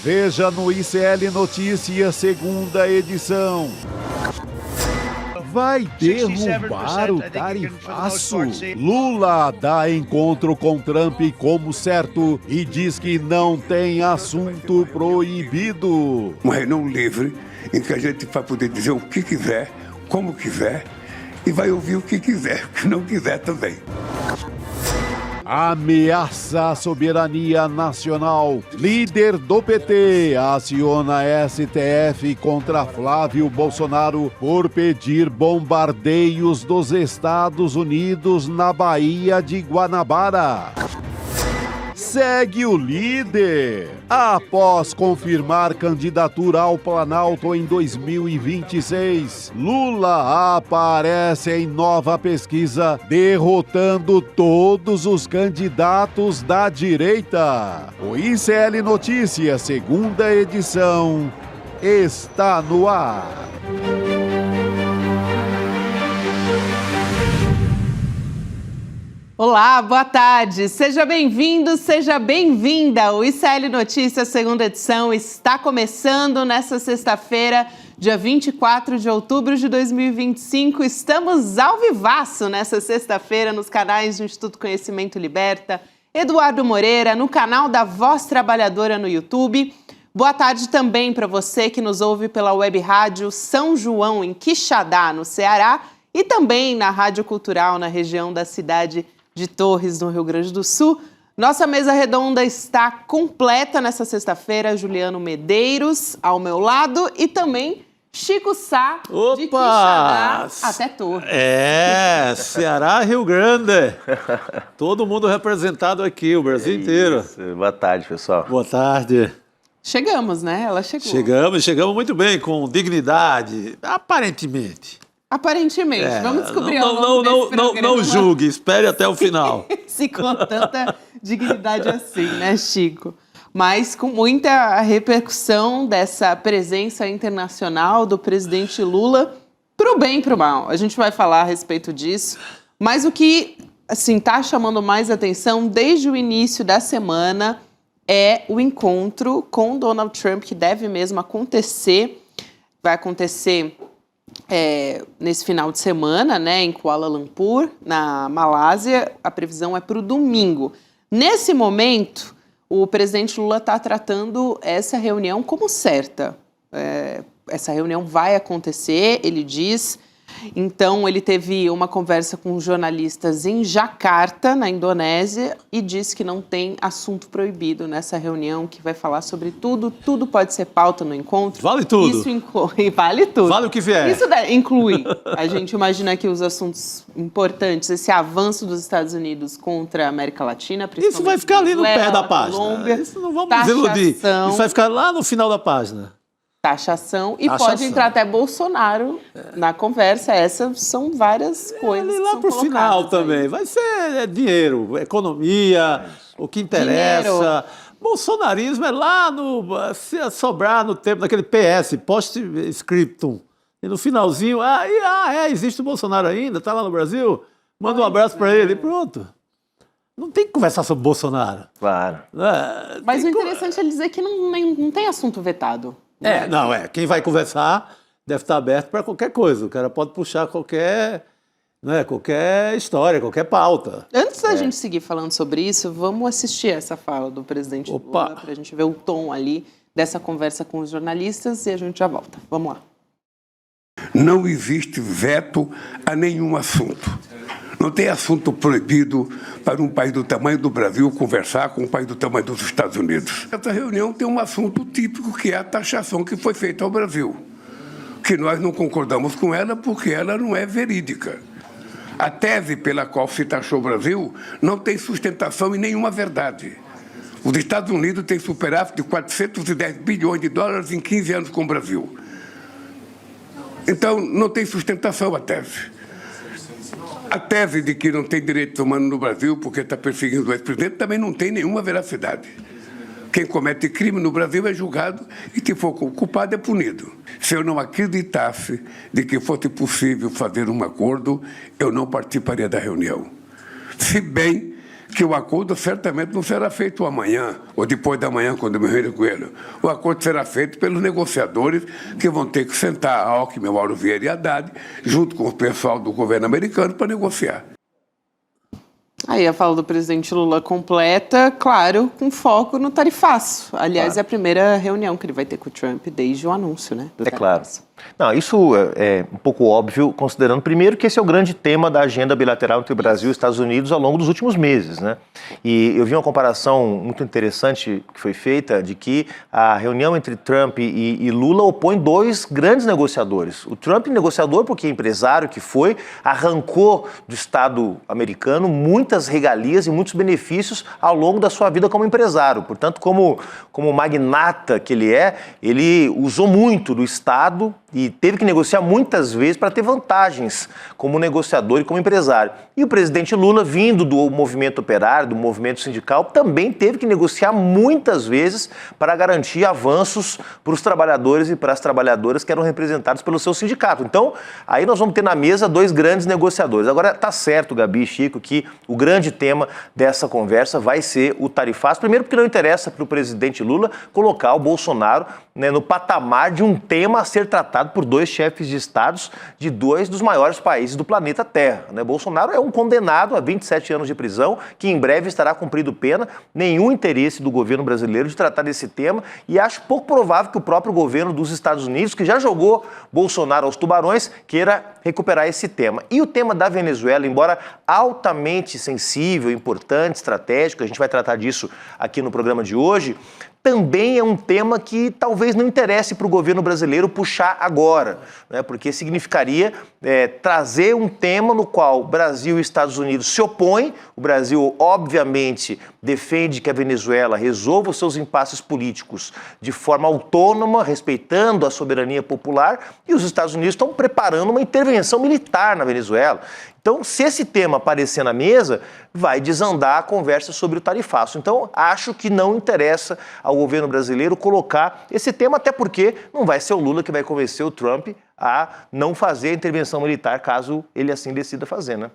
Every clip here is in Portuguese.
Veja no ICL Notícias, segunda edição. Vai derrubar o tarifaço? Lula dá encontro com Trump como certo e diz que não tem assunto proibido. Uma reunião livre em que a gente vai poder dizer o que quiser, como quiser, e vai ouvir o que quiser, o que não quiser também. Ameaça à soberania nacional. Líder do PT aciona STF contra Flávio Bolsonaro por pedir bombardeios dos Estados Unidos na Baía de Guanabara. Segue o líder. Após confirmar candidatura ao Planalto em 2026, Lula aparece em nova pesquisa, derrotando todos os candidatos da direita. O ICL Notícias, segunda edição, está no ar. Olá, boa tarde. Seja bem-vindo, seja bem-vinda. O ICL Notícias, segunda edição, está começando nesta sexta-feira, dia 24 de outubro de 2025. Estamos ao vivaço nessa sexta-feira nos canais do Instituto Conhecimento Liberta, Eduardo Moreira, no canal da Voz Trabalhadora no YouTube. Boa tarde também para você que nos ouve pela web rádio São João, em Quixadá, no Ceará, e também na Rádio Cultural, na região da cidade de Torres, no Rio Grande do Sul. Nossa mesa redonda está completa nessa sexta-feira. Juliano Medeiros ao meu lado e também Chico Sá, de Quixadá até Torres. Ceará, Rio Grande. Todo mundo representado aqui, o Brasil inteiro. Boa tarde, pessoal. Boa tarde. Chegamos, né? Ela chegou. Chegamos muito bem, com dignidade, aparentemente. Aparentemente. Vamos descobrir ao longo desse programa. Não julgue, espere até o final. Se com tanta dignidade assim, né, Chico? Mas com muita repercussão dessa presença internacional do presidente Lula, pro bem e pro mal. A gente vai falar a respeito disso. Mas o que, assim, tá chamando mais atenção desde o início da semana é o encontro com Donald Trump, que deve mesmo acontecer. Vai acontecer nesse final de semana, né, em Kuala Lumpur, na Malásia. A previsão é para o domingo. Nesse momento, o presidente Lula está tratando essa reunião como certa. Essa reunião vai acontecer, ele diz. Então, ele teve uma conversa com jornalistas em Jacarta, na Indonésia, e disse que não tem assunto proibido nessa reunião, que vai falar sobre tudo. Tudo pode ser pauta no encontro. Vale tudo. Isso inclui, vale tudo. Vale o que vier. Isso inclui, a gente imagina aqui os assuntos importantes, esse avanço dos Estados Unidos contra a América Latina, principalmente Isso vai ficar ali no pé da página. Colômbia, Isso não vamos nos iludir. Isso vai ficar lá no final da página. Taxação e pode entrar até Bolsonaro na conversa. Essas são várias coisas. E lá para o final também. Vai ser dinheiro, economia, o que interessa. Dinheiro. Bolsonarismo é lá se sobrar no tempo daquele PS, post-scriptum. E no finalzinho, existe o Bolsonaro ainda, está lá no Brasil. Manda um abraço para ele e pronto. Não tem que conversar sobre Bolsonaro. Claro. Mas o interessante é dizer que não tem assunto vetado. Quem vai conversar deve estar aberto para qualquer coisa. O cara pode puxar qualquer história, qualquer pauta. Antes da gente seguir falando sobre isso, vamos assistir essa fala do presidente Lula para a gente ver o tom ali dessa conversa com os jornalistas e a gente já volta. Vamos lá. Não existe veto a nenhum assunto. Não tem assunto proibido para um país do tamanho do Brasil conversar com um país do tamanho dos Estados Unidos. Essa reunião tem um assunto típico, que é a taxação que foi feita ao Brasil, que nós não concordamos com ela porque ela não é verídica. A tese pela qual se taxou o Brasil não tem sustentação em nenhuma verdade. Os Estados Unidos têm superávit de 410 bilhões de dólares em 15 anos com o Brasil. Então, não tem sustentação a tese. A tese de que não tem direitos humanos no Brasil porque está perseguindo o ex-presidente também não tem nenhuma veracidade. Quem comete crime no Brasil é julgado e, se for culpado, é punido. Se eu não acreditasse de que fosse possível fazer um acordo, eu não participaria da reunião. Se bem que o acordo certamente não será feito amanhã ou depois da manhã, quando eu me reunir com ele. O acordo será feito pelos negociadores que vão ter que sentar Alckmin, Mauro Vieira e Haddad, junto com o pessoal do governo americano, para negociar. Aí a fala do presidente Lula completa, claro, com foco no tarifaço. Aliás, Claro. é a primeira reunião que ele vai ter com o Trump desde o anúncio, né? Do É claro. tarifaço. Não, isso é um pouco óbvio, considerando primeiro que esse é o grande tema da agenda bilateral entre o Brasil e os Estados Unidos ao longo dos últimos meses, né? E eu vi uma comparação muito interessante que foi feita de que a reunião entre Trump e Lula opõe dois grandes negociadores. O Trump, negociador, porque é empresário que foi, arrancou do Estado americano muitas regalias e muitos benefícios ao longo da sua vida como empresário. Portanto, como magnata que ele usou muito do Estado e teve que negociar muitas vezes para ter vantagens como negociador e como empresário. E o presidente Lula, vindo do movimento operário, do movimento sindical, também teve que negociar muitas vezes para garantir avanços para os trabalhadores e para as trabalhadoras que eram representados pelo seu sindicato. Então, aí nós vamos ter na mesa dois grandes negociadores. Agora, tá certo, Gabi e Chico, que o grande tema dessa conversa vai ser o tarifaço. Primeiro porque não interessa para o presidente Lula colocar o Bolsonaro, né, no patamar de um tema a ser tratado por dois chefes de estados de dois dos maiores países do planeta Terra, né? Bolsonaro é um condenado a 27 anos de prisão, que em breve estará cumprindo pena. Nenhum interesse do governo brasileiro de tratar desse tema, e acho pouco provável que o próprio governo dos Estados Unidos, que já jogou Bolsonaro aos tubarões, queira recuperar esse tema. E o tema da Venezuela, embora altamente sensível, importante, estratégico, a gente vai tratar disso aqui no programa de hoje, também é um tema que talvez não interesse para o governo brasileiro puxar agora, né? Porque significaria trazer um tema no qual Brasil e Estados Unidos se opõem. O Brasil, obviamente, defende que a Venezuela resolva os seus impasses políticos de forma autônoma, respeitando a soberania popular, e os Estados Unidos estão preparando uma intervenção militar na Venezuela. Então, se esse tema aparecer na mesa, vai desandar a conversa sobre o tarifaço. Então, acho que não interessa ao governo brasileiro colocar esse tema, até porque não vai ser o Lula que vai convencer o Trump a não fazer a intervenção militar, caso ele assim decida fazer, né?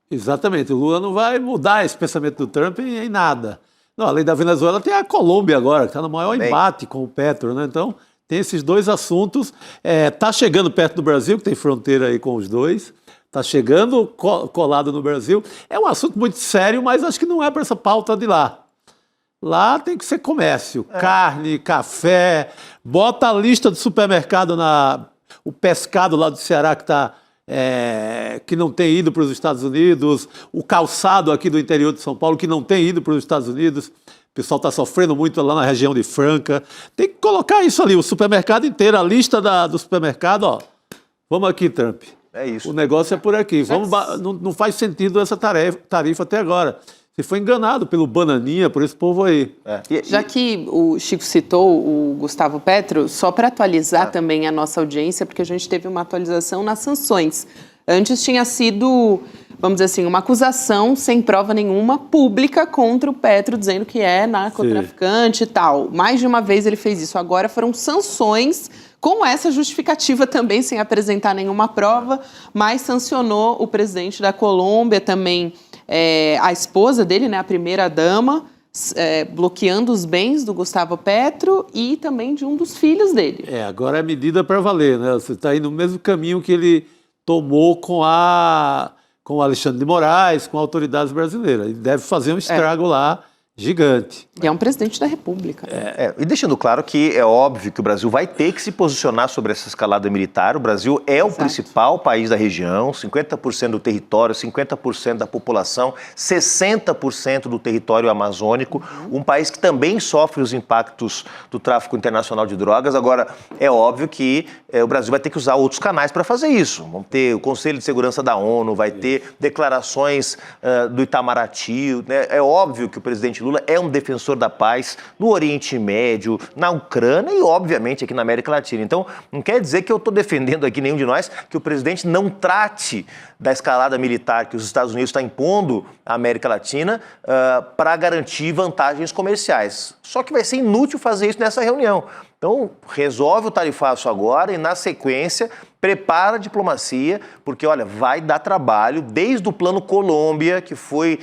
Exatamente. O Lula não vai mudar esse pensamento do Trump em nada. Não, além da Venezuela, tem a Colômbia agora, que está no maior embate com o Petro, né? Então, tem esses dois assuntos. Está chegando perto do Brasil, que tem fronteira aí com os dois. Está chegando colado no Brasil. É um assunto muito sério, mas acho que não é para essa pauta de lá. Lá tem que ser comércio, carne, café. Bota a lista do supermercado, o pescado lá do Ceará que não tem ido para os Estados Unidos, o calçado aqui do interior de São Paulo que não tem ido para os Estados Unidos. O pessoal está sofrendo muito lá na região de Franca. Tem que colocar isso ali, o supermercado inteiro, a lista do supermercado, ó. Vamos aqui, Trump. É isso. O negócio é por aqui. Não faz sentido essa tarifa até agora. Você foi enganado pelo Bananinha, por esse povo aí. Já que o Chico citou o Gustavo Petro, só para atualizar também a nossa audiência, porque a gente teve uma atualização nas sanções. Antes tinha sido, vamos dizer assim, uma acusação sem prova nenhuma pública contra o Petro, dizendo que é narcotraficante e tal. Mais de uma vez ele fez isso. Agora foram sanções com essa justificativa também, sem apresentar nenhuma prova, mas sancionou o presidente da Colômbia também, a esposa dele, né, a primeira-dama, bloqueando os bens do Gustavo Petro e também de um dos filhos dele. Agora é medida para valer, né? Você está indo no mesmo caminho que ele tomou com o Alexandre de Moraes, com autoridades brasileiras. Ele deve fazer um estrago lá gigante. E é um presidente da República. E deixando claro que é óbvio que o Brasil vai ter que se posicionar sobre essa escalada militar. O Brasil é o principal país da região, 50% do território, 50% da população, 60% do território amazônico, um país que também sofre os impactos do tráfico internacional de drogas. Agora, é óbvio que o Brasil vai ter que usar outros canais para fazer isso. Vamos ter o Conselho de Segurança da ONU, vai ter declarações do Itamaraty, né? É óbvio que o presidente Lula é um defensor da paz no Oriente Médio, na Ucrânia e, obviamente, aqui na América Latina. Então, não quer dizer que eu estou defendendo aqui, nenhum de nós, que o presidente não trate da escalada militar que os Estados Unidos está impondo à América Latina para garantir vantagens comerciais. Só que vai ser inútil fazer isso nessa reunião. Então, resolve o tarifaço agora e, na sequência, prepara a diplomacia, porque, olha, vai dar trabalho, desde o Plano Colômbia, que foi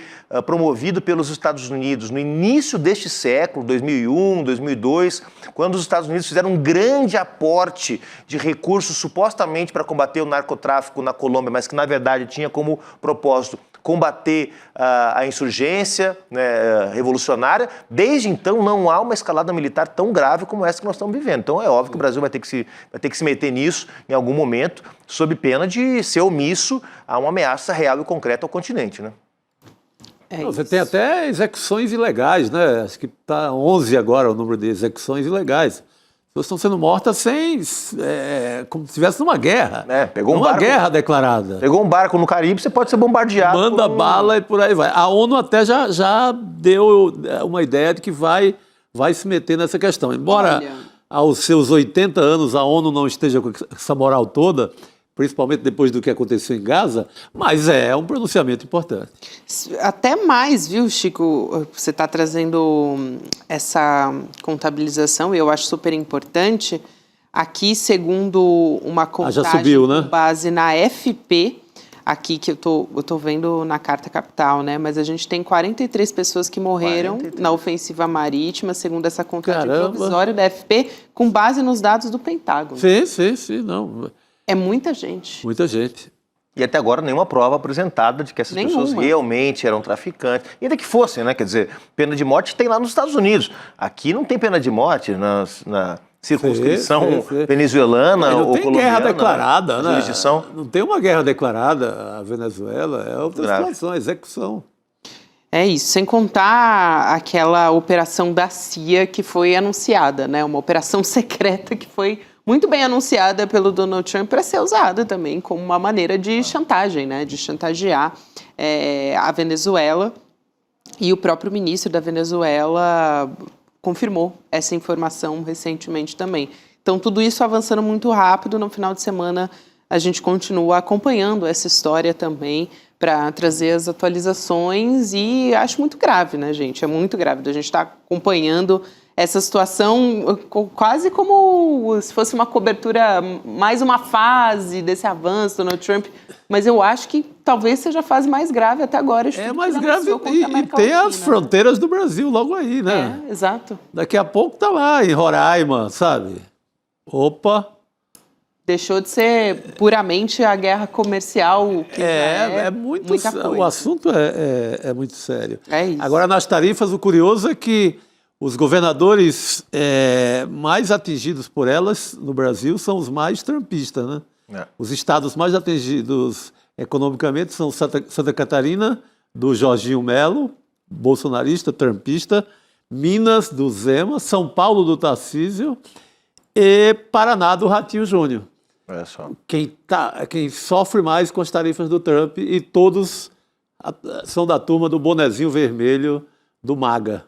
promovido pelos Estados Unidos no início deste século, 2001, 2002, quando os Estados Unidos fizeram um grande aporte de recursos, supostamente para combater o narcotráfico na Colômbia, mas que, na verdade, tinha como propósito combater a insurgência, né, revolucionária. Desde então, não há uma escalada militar tão grave como essa que nós estamos vivendo. Então, é óbvio que o Brasil vai ter que se meter nisso em algum momento, sob pena de ser omisso a uma ameaça real e concreta ao continente, né? Você tem até execuções ilegais, né? Acho que está 11 agora o número de execuções ilegais. Pessoas estão sendo mortas como se estivesse numa guerra. Pegou uma guerra declarada. Pegou um barco no Caribe, você pode ser bombardeado. Manda bala e por aí vai. A ONU até já deu uma ideia de que vai se meter nessa questão. Embora aos seus 80 anos a ONU não esteja com essa moral toda, principalmente depois do que aconteceu em Gaza, mas é um pronunciamento importante. Até mais, viu, Chico? Você está trazendo essa contabilização, e eu acho super importante. Aqui, segundo uma contagem já subiu, né? Com base na FP, aqui que eu tô vendo na Carta Capital, né? Mas a gente tem 43 pessoas que morreram na ofensiva marítima, segundo essa contagem provisória da FP, com base nos dados do Pentágono. Sim, não. É muita gente. Muita gente. E até agora nenhuma prova apresentada de que essas pessoas realmente eram traficantes. E ainda que fossem, né? Quer dizer, pena de morte tem lá nos Estados Unidos. Aqui não tem pena de morte na circunscrição venezuelana ou colombiana. Não tem guerra declarada, né? Jurisdição. Não tem uma guerra declarada a Venezuela, é outra situação, execução. É isso, sem contar aquela operação da CIA que foi anunciada, né? Uma operação secreta que foi muito bem anunciada pelo Donald Trump para ser usada também como uma maneira de chantagem, né? De chantagear a Venezuela. E o próprio ministro da Venezuela confirmou essa informação recentemente também. Então, tudo isso avançando muito rápido. No final de semana, a gente continua acompanhando essa história também para trazer as atualizações. E acho muito grave, né, gente? É muito grave. A gente está acompanhando essa situação quase como se fosse uma cobertura, mais uma fase desse avanço do Donald Trump. Mas eu acho que talvez seja a fase mais grave até agora. É mais grave e tem as fronteiras do Brasil logo aí, né? É, exato. Daqui a pouco tá lá em Roraima, sabe? Opa! Deixou de ser puramente a guerra comercial. Que é muito muita coisa. O assunto é muito sério. É isso. Agora, nas tarifas, o curioso é que os governadores mais atingidos por elas no Brasil são os mais trumpistas, né? Os estados mais atingidos economicamente são Santa Catarina, do Jorginho Melo, bolsonarista, trumpista, Minas, do Zema, São Paulo, do Tarcísio e Paraná, do Ratinho Júnior. Olha só. Quem sofre mais com as tarifas do Trump, e todos são da turma do bonezinho vermelho do MAGA.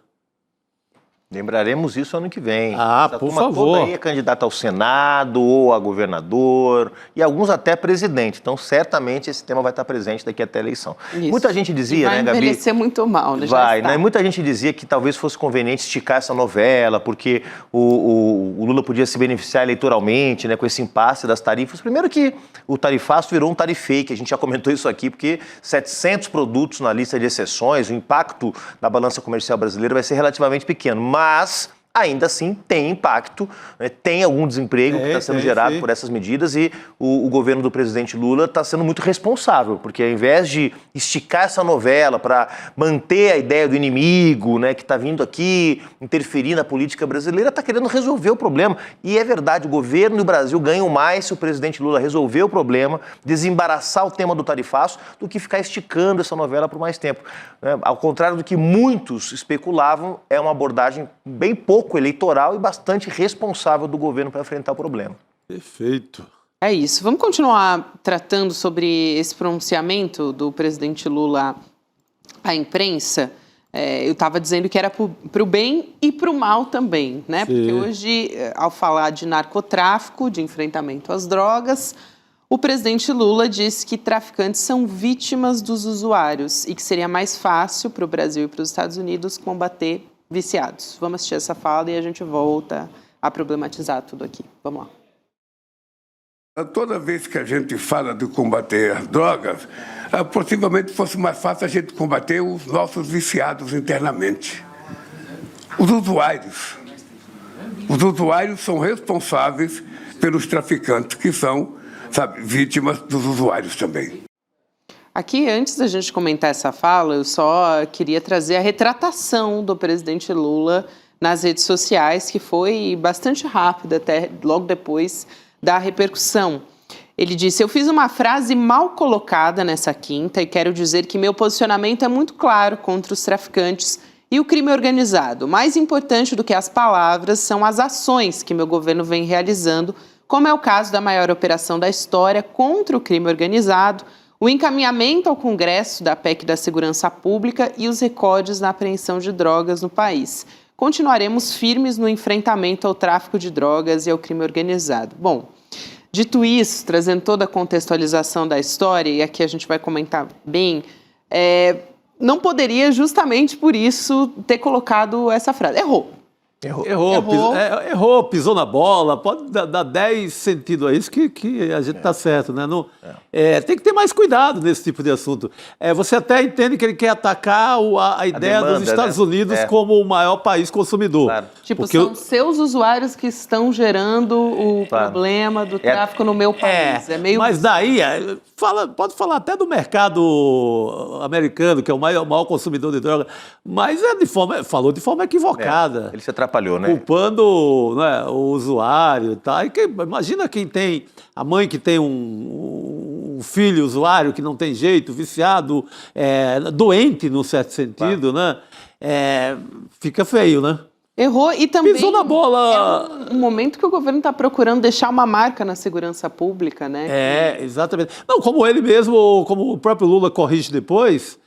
Lembraremos isso ano que vem. Por favor. Toda aí é candidata ao Senado ou a governador e alguns até presidente. Então, certamente esse tema vai estar presente daqui até a eleição. Isso. Muita gente dizia, né, Gabi? Vai envelhecer muito mal, né? Vai, né? Muita gente dizia que talvez fosse conveniente esticar essa novela, porque o Lula podia se beneficiar eleitoralmente, né, com esse impasse das tarifas. Primeiro que o tarifaço virou um tarifake, a gente já comentou isso aqui, porque 700 produtos na lista de exceções, o impacto na balança comercial brasileira vai ser relativamente pequeno. Mas, ainda assim, tem impacto, né? Tem algum desemprego que está sendo gerado por essas medidas e o governo do presidente Lula está sendo muito responsável, porque ao invés de esticar essa novela para manter a ideia do inimigo, né, que está vindo aqui interferir na política brasileira, está querendo resolver o problema. E é verdade, o governo e o Brasil ganham mais se o presidente Lula resolver o problema, desembaraçar o tema do tarifaço, do que ficar esticando essa novela por mais tempo. Né? Ao contrário do que muitos especulavam, é uma abordagem bem pouco eleitoral e bastante responsável do governo para enfrentar o problema. Perfeito. É isso. Vamos continuar tratando sobre esse pronunciamento do presidente Lula à imprensa. Eu estava dizendo que era para o bem e para o mal também, né? Sim. Porque hoje, ao falar de narcotráfico, de enfrentamento às drogas, o presidente Lula disse que traficantes são vítimas dos usuários e que seria mais fácil para o Brasil e para os Estados Unidos combater viciados. Vamos assistir essa fala e a gente volta a problematizar tudo aqui. Vamos lá. Toda vez que a gente fala de combater as drogas, possivelmente fosse mais fácil a gente combater os nossos viciados internamente. Os usuários. Os usuários são responsáveis pelos traficantes, que são, vítimas dos usuários também. Aqui, antes da gente comentar essa fala, eu só queria trazer a retratação do presidente Lula nas redes sociais, que foi bastante rápida, até logo depois da repercussão. Ele disse: "Eu fiz uma frase mal colocada nessa quinta e quero dizer que meu posicionamento é muito claro contra os traficantes e o crime organizado. Mais importante do que as palavras são as ações que meu governo vem realizando, como é o caso da maior operação da história contra o crime organizado, o encaminhamento ao Congresso da PEC da Segurança Pública e os recordes na apreensão de drogas no país. Continuaremos firmes no enfrentamento ao tráfico de drogas e ao crime organizado." Bom, dito isso, trazendo toda a contextualização da história, e aqui a gente vai comentar bem, não poderia justamente por isso ter colocado essa frase. Errou, pisou na bola, pode dar 10 sentidos a isso que a gente está certo, né? Não, tem que ter mais cuidado nesse tipo de assunto. Você até entende que ele quer atacar a ideia demanda, dos Estados Unidos como o maior país consumidor. Claro. Tipo, são seus usuários que estão gerando o problema do tráfico no meu país. Mas daí, pode falar até do mercado americano, que é o maior consumidor de droga, mas falou de forma equivocada. Ele se atrapalhou, né? Culpando, né, o usuário e tal. Imagina a mãe que tem um filho usuário que não tem jeito, viciado, doente, num certo sentido, né? Fica feio, né? Errou e também pisou na bola. É um momento que o governo está procurando deixar uma marca na segurança pública, né? Exatamente. Não, como ele mesmo, como o próprio Lula corrige depois,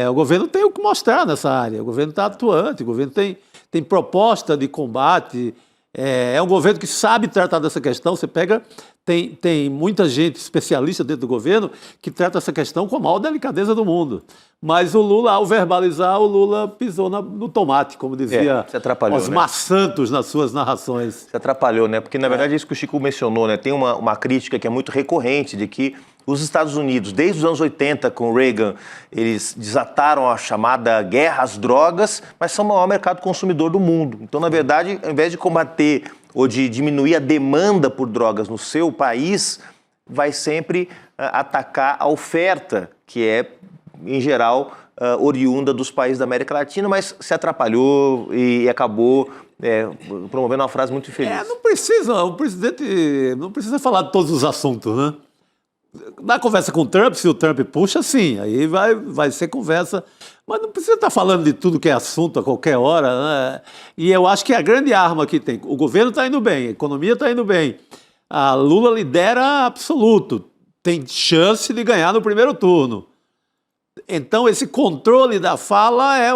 o governo tem o que mostrar nessa área. O governo está atuante, o governo tem proposta de combate. É um governo que sabe tratar dessa questão. Você pega, tem muita gente especialista dentro do governo que trata essa questão com a maior delicadeza do mundo. Mas o Lula, ao verbalizar, o Lula pisou no tomate, como dizia Osmar Santos nas suas narrações. Se atrapalhou, né? Porque, na verdade, é isso que o Chico mencionou, né? Tem uma crítica que é muito recorrente de que os Estados Unidos, desde os anos 80, com Reagan, eles desataram a chamada guerra às drogas, mas são o maior mercado consumidor do mundo. Então, na verdade, ao invés de combater ou de diminuir a demanda por drogas no seu país, vai sempre atacar a oferta, que é, em geral, oriunda dos países da América Latina, mas se atrapalhou e acabou promovendo uma frase muito infeliz. O presidente não precisa falar de todos os assuntos, né? Na conversa com o Trump, se o Trump puxa, sim, aí vai ser conversa, mas não precisa estar falando de tudo que é assunto a qualquer hora, né? E eu acho que a grande arma que tem, o governo está indo bem, a economia está indo bem, a Lula lidera absoluto, tem chance de ganhar no primeiro turno. Então, esse controle da fala é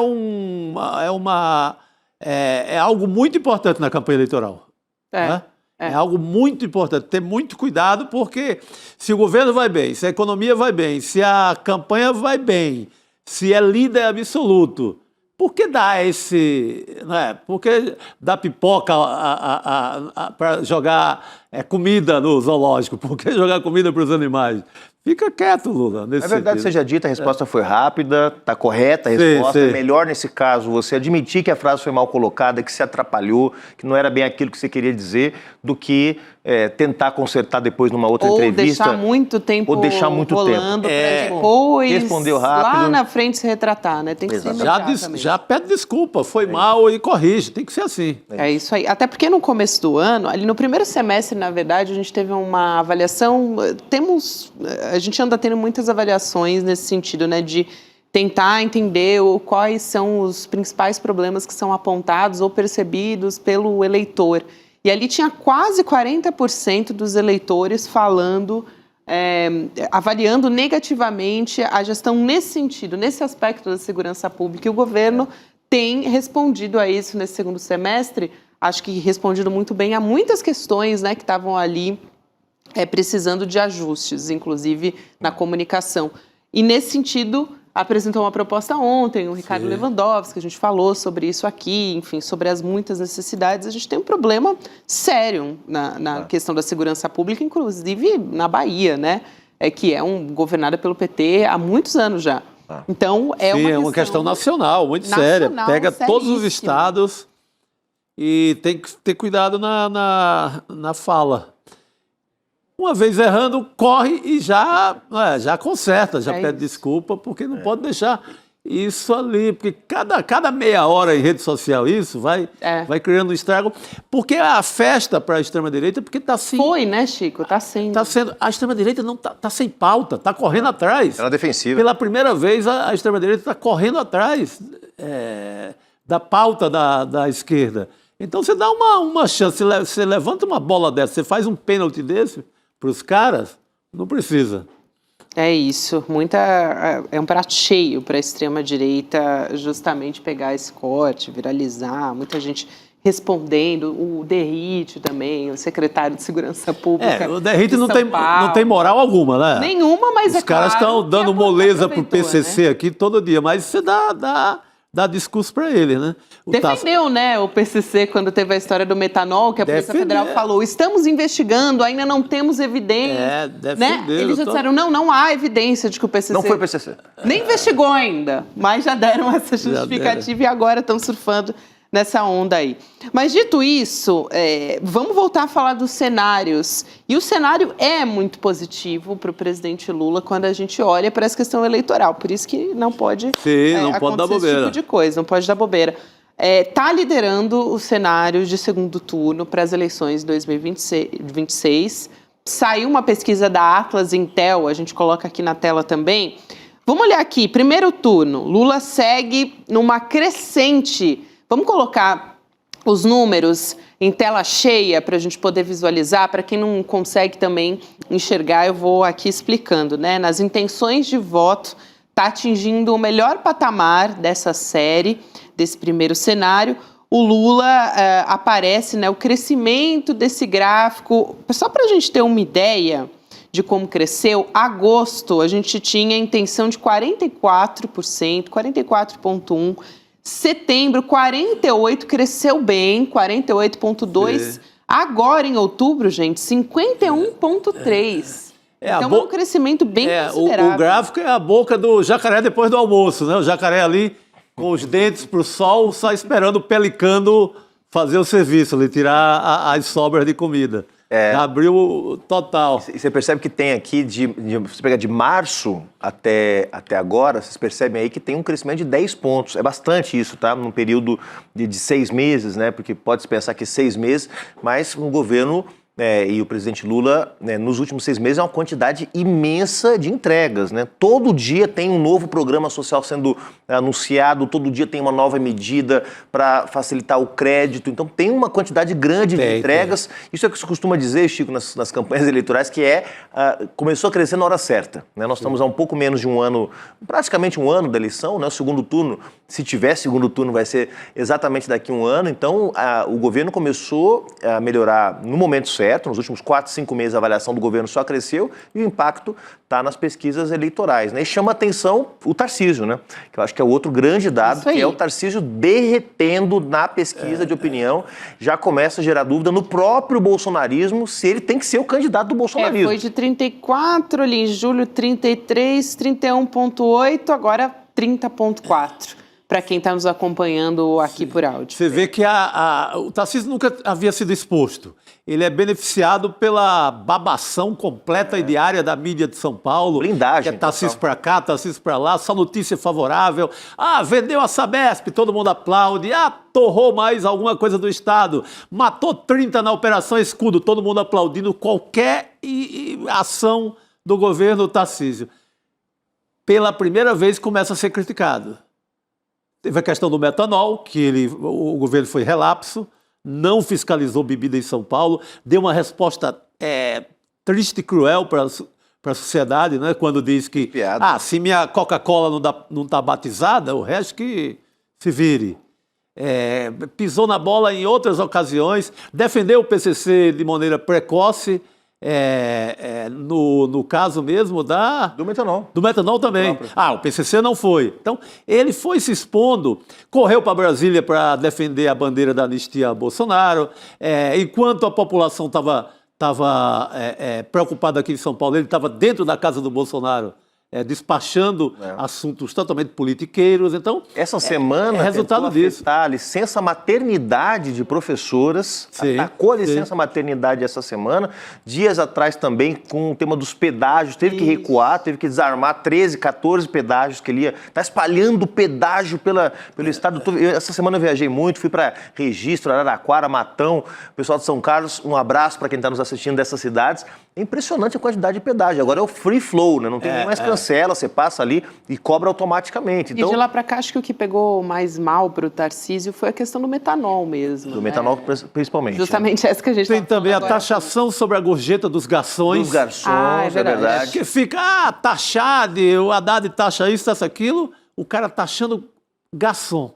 algo muito importante na campanha eleitoral. Né? É algo muito importante, ter muito cuidado, porque se o governo vai bem, se a economia vai bem, se a campanha vai bem, se é líder absoluto, por que dá por que dá pipoca para jogar comida no zoológico? Por que jogar comida para os animais? Fica quieto, Lula. É verdade, seja dita, a resposta foi rápida, está correta a resposta. Sim. É melhor, nesse caso, você admitir que a frase foi mal colocada, que se atrapalhou, que não era bem aquilo que você queria dizer, do que tentar consertar depois numa outra entrevista. Ou deixar muito tempo rolando para depois, respondeu rápido, lá na frente se retratar, né? Tem que ser já pede desculpa, foi mal e corrige, tem que ser assim. É isso aí. Até porque no começo do ano, ali no primeiro semestre, na verdade, a gente teve uma avaliação, a gente anda tendo muitas avaliações nesse sentido, né, de tentar entender quais são os principais problemas que são apontados ou percebidos pelo eleitor. E ali tinha quase 40% dos eleitores falando, avaliando negativamente a gestão nesse sentido, nesse aspecto da segurança pública. E o governo tem respondido a isso nesse segundo semestre, acho que respondido muito bem a muitas questões, né, que estavam ali precisando de ajustes, inclusive na comunicação. E nesse sentido, apresentou uma proposta ontem, o Ricardo Lewandowski, a gente falou sobre isso aqui, enfim, sobre as muitas necessidades. A gente tem um problema sério na questão da segurança pública, inclusive na Bahia, né? Que é governada pelo PT há muitos anos já. Então, é uma questão nacional, muito séria. Pega todos os estados e tem que ter cuidado na fala. Uma vez errando, corre e já conserta, já pede desculpa, porque não pode deixar isso ali. Porque cada meia hora em rede social isso vai criando um estrago. Porque a festa para a extrema-direita, porque está assim. Foi, né, Chico? Está sendo. Está sendo. A extrema-direita não está sem pauta, está correndo atrás. Ela é defensiva. Pela primeira vez, a extrema-direita está correndo atrás da pauta da esquerda. Então você dá uma chance, você levanta uma bola dessa, você faz um pênalti desse para os caras, não precisa. É isso, é um prato cheio para a extrema-direita justamente pegar esse corte, viralizar, muita gente respondendo, o Derrite também, o secretário de Segurança Pública. O Derrite não tem moral alguma, né? Nenhuma, mas os caras estão dando moleza pro PCC, né? Aqui todo dia, mas você dá discurso para ele, né? Defendeu, né, o PCC quando teve a história do metanol, que a Polícia Federal falou, estamos investigando, ainda não temos evidência. Defendeu. Né? Eles já disseram, não há evidência de que o PCC... Não foi o PCC. Nem investigou ainda, mas já deram essa justificativa e agora estão surfando nessa onda aí. Mas dito isso, vamos voltar a falar dos cenários. E o cenário é muito positivo para o presidente Lula quando a gente olha para essa questão eleitoral. Por isso que não pode, não pode dar bobeira. Esse tipo de coisa, não pode dar bobeira. Está liderando o cenário de segundo turno para as eleições de 2026. Saiu uma pesquisa da Atlas Intel, a gente coloca aqui na tela também. Vamos olhar aqui, primeiro turno, Lula segue numa crescente. Vamos colocar os números em tela cheia para a gente poder visualizar. Para quem não consegue também enxergar, eu vou aqui explicando, né? Nas intenções de voto, está atingindo o melhor patamar dessa série, desse primeiro cenário. O Lula aparece, né? O crescimento desse gráfico, só para a gente ter uma ideia de como cresceu, agosto a gente tinha a intenção de 44%, 44,1%. Setembro, 48%, cresceu bem, 48,2%. Agora, em outubro, gente, 51,3%. Então, é um crescimento bem considerável. O gráfico é a boca do jacaré depois do almoço, né? O jacaré ali, com os dentes para o sol, só esperando o pelicano fazer o serviço, ali, tirar as sobras de comida. Abriu total. E você percebe que tem aqui, você pega de março até agora, vocês percebem aí que tem um crescimento de 10 pontos. É bastante isso, tá? Num período de 6 meses, né? Porque pode-se pensar que 6 meses, mas um governo e o presidente Lula, nos últimos 6 meses, é uma quantidade imensa de entregas, né? Todo dia tem um novo programa social sendo anunciado, todo dia tem uma nova medida para facilitar o crédito. Então, tem uma quantidade grande de entregas. Isso é o que se costuma dizer, Chico, nas campanhas eleitorais, que começou a crescer na hora certa, né? Nós estamos há um pouco menos de um ano, praticamente um ano da eleição, né? O segundo turno, se tiver segundo turno, vai ser exatamente daqui a um ano. Então, o governo começou a melhorar no momento certo. Nos últimos 4, 5 meses a avaliação do governo só cresceu e o impacto está nas pesquisas eleitorais, né? E chama a atenção o Tarcísio, né? Que eu acho que é o outro grande dado, que é o Tarcísio derretendo na pesquisa de opinião. Já começa a gerar dúvida no próprio bolsonarismo se ele tem que ser o candidato do bolsonarismo. Foi de 34 ali em julho, 33, 31,8, agora 30,4. Para quem está nos acompanhando aqui por áudio. Você vê que o Tarcísio nunca havia sido exposto. Ele é beneficiado pela babação completa e diária da mídia de São Paulo. Blindagem. Que é Tarcísio para cá, Tarcísio para lá, só notícia favorável. Vendeu a Sabesp, todo mundo aplaude. Torrou mais alguma coisa do Estado. Matou 30 na Operação Escudo, todo mundo aplaudindo qualquer ação do governo Tarcísio. Pela primeira vez começa a ser criticado. Teve a questão do metanol, que o governo foi relapso, não fiscalizou bebida em São Paulo, deu uma resposta triste e cruel para a sociedade, né? Quando diz que se minha Coca-Cola não está batizada, o resto que se vire. Pisou na bola em outras ocasiões, defendeu o PCC de maneira precoce, no caso mesmo Do metanol. do metanol também. O PCC não foi. Então, ele foi se expondo, correu para Brasília para defender a bandeira da anistia a Bolsonaro, enquanto a população estava preocupada aqui em São Paulo, ele estava dentro da casa do Bolsonaro, despachando assuntos totalmente politiqueiros. Então, essa semana resultado disso. A licença maternidade de professoras, atacou a licença maternidade essa semana. Dias atrás também, com o tema dos pedágios, teve que recuar, teve que desarmar 13, 14 pedágios que ele ia. Está espalhando pedágio pelo estado. Essa semana eu viajei muito, fui para Registro, Araraquara, Matão, pessoal de São Carlos. Um abraço para quem está nos assistindo dessas cidades. É impressionante a quantidade de pedágio. Agora é o free flow, né? Não tem mais cancela, você passa ali e cobra automaticamente. Então, e de lá para cá, acho que o que pegou mais mal para o Tarcísio foi a questão do metanol mesmo. Do metanol, principalmente. Justamente essa que a gente tem também a taxação sobre a gorjeta dos garçons. Dos garçons, é verdade. Que fica, taxado, o Haddad taxa isso, taxa aquilo, o cara taxando garçom.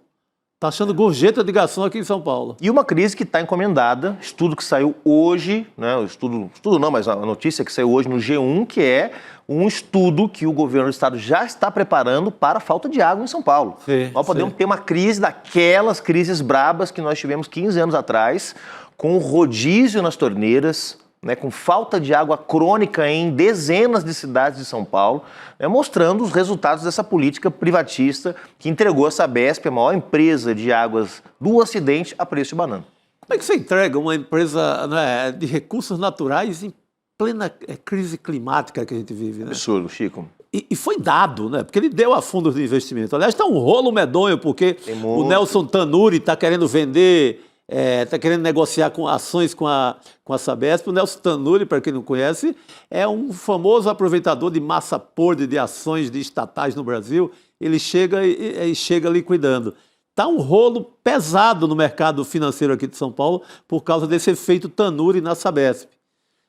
Está achando gorjeta de garçom aqui em São Paulo. E uma crise que está encomendada, estudo que saiu hoje, né? Estudo não, mas a notícia que saiu hoje no G1, que é um estudo que o governo do estado já está preparando para a falta de água em São Paulo. Nós podemos ter uma crise daquelas crises brabas que nós tivemos 15 anos atrás, com rodízio nas torneiras, né, com falta de água crônica em dezenas de cidades de São Paulo, né, mostrando os resultados dessa política privatista que entregou a Sabesp, a maior empresa de águas do Ocidente, a preço de banana. Como é que você entrega uma empresa, né, de recursos naturais em plena crise climática que a gente vive? Né? Absurdo, Chico. E foi dado, né? Porque ele deu a fundos de investimento. Aliás, está um rolo medonho, porque o Nelson Tanuri está querendo vender... Está querendo negociar com ações com a Sabesp. O Nelson Tanuri, para quem não conhece, é um famoso aproveitador de massa podre de ações de estatais no Brasil. Ele chega liquidando. Está um rolo pesado no mercado financeiro aqui de São Paulo por causa desse efeito Tanuri na Sabesp.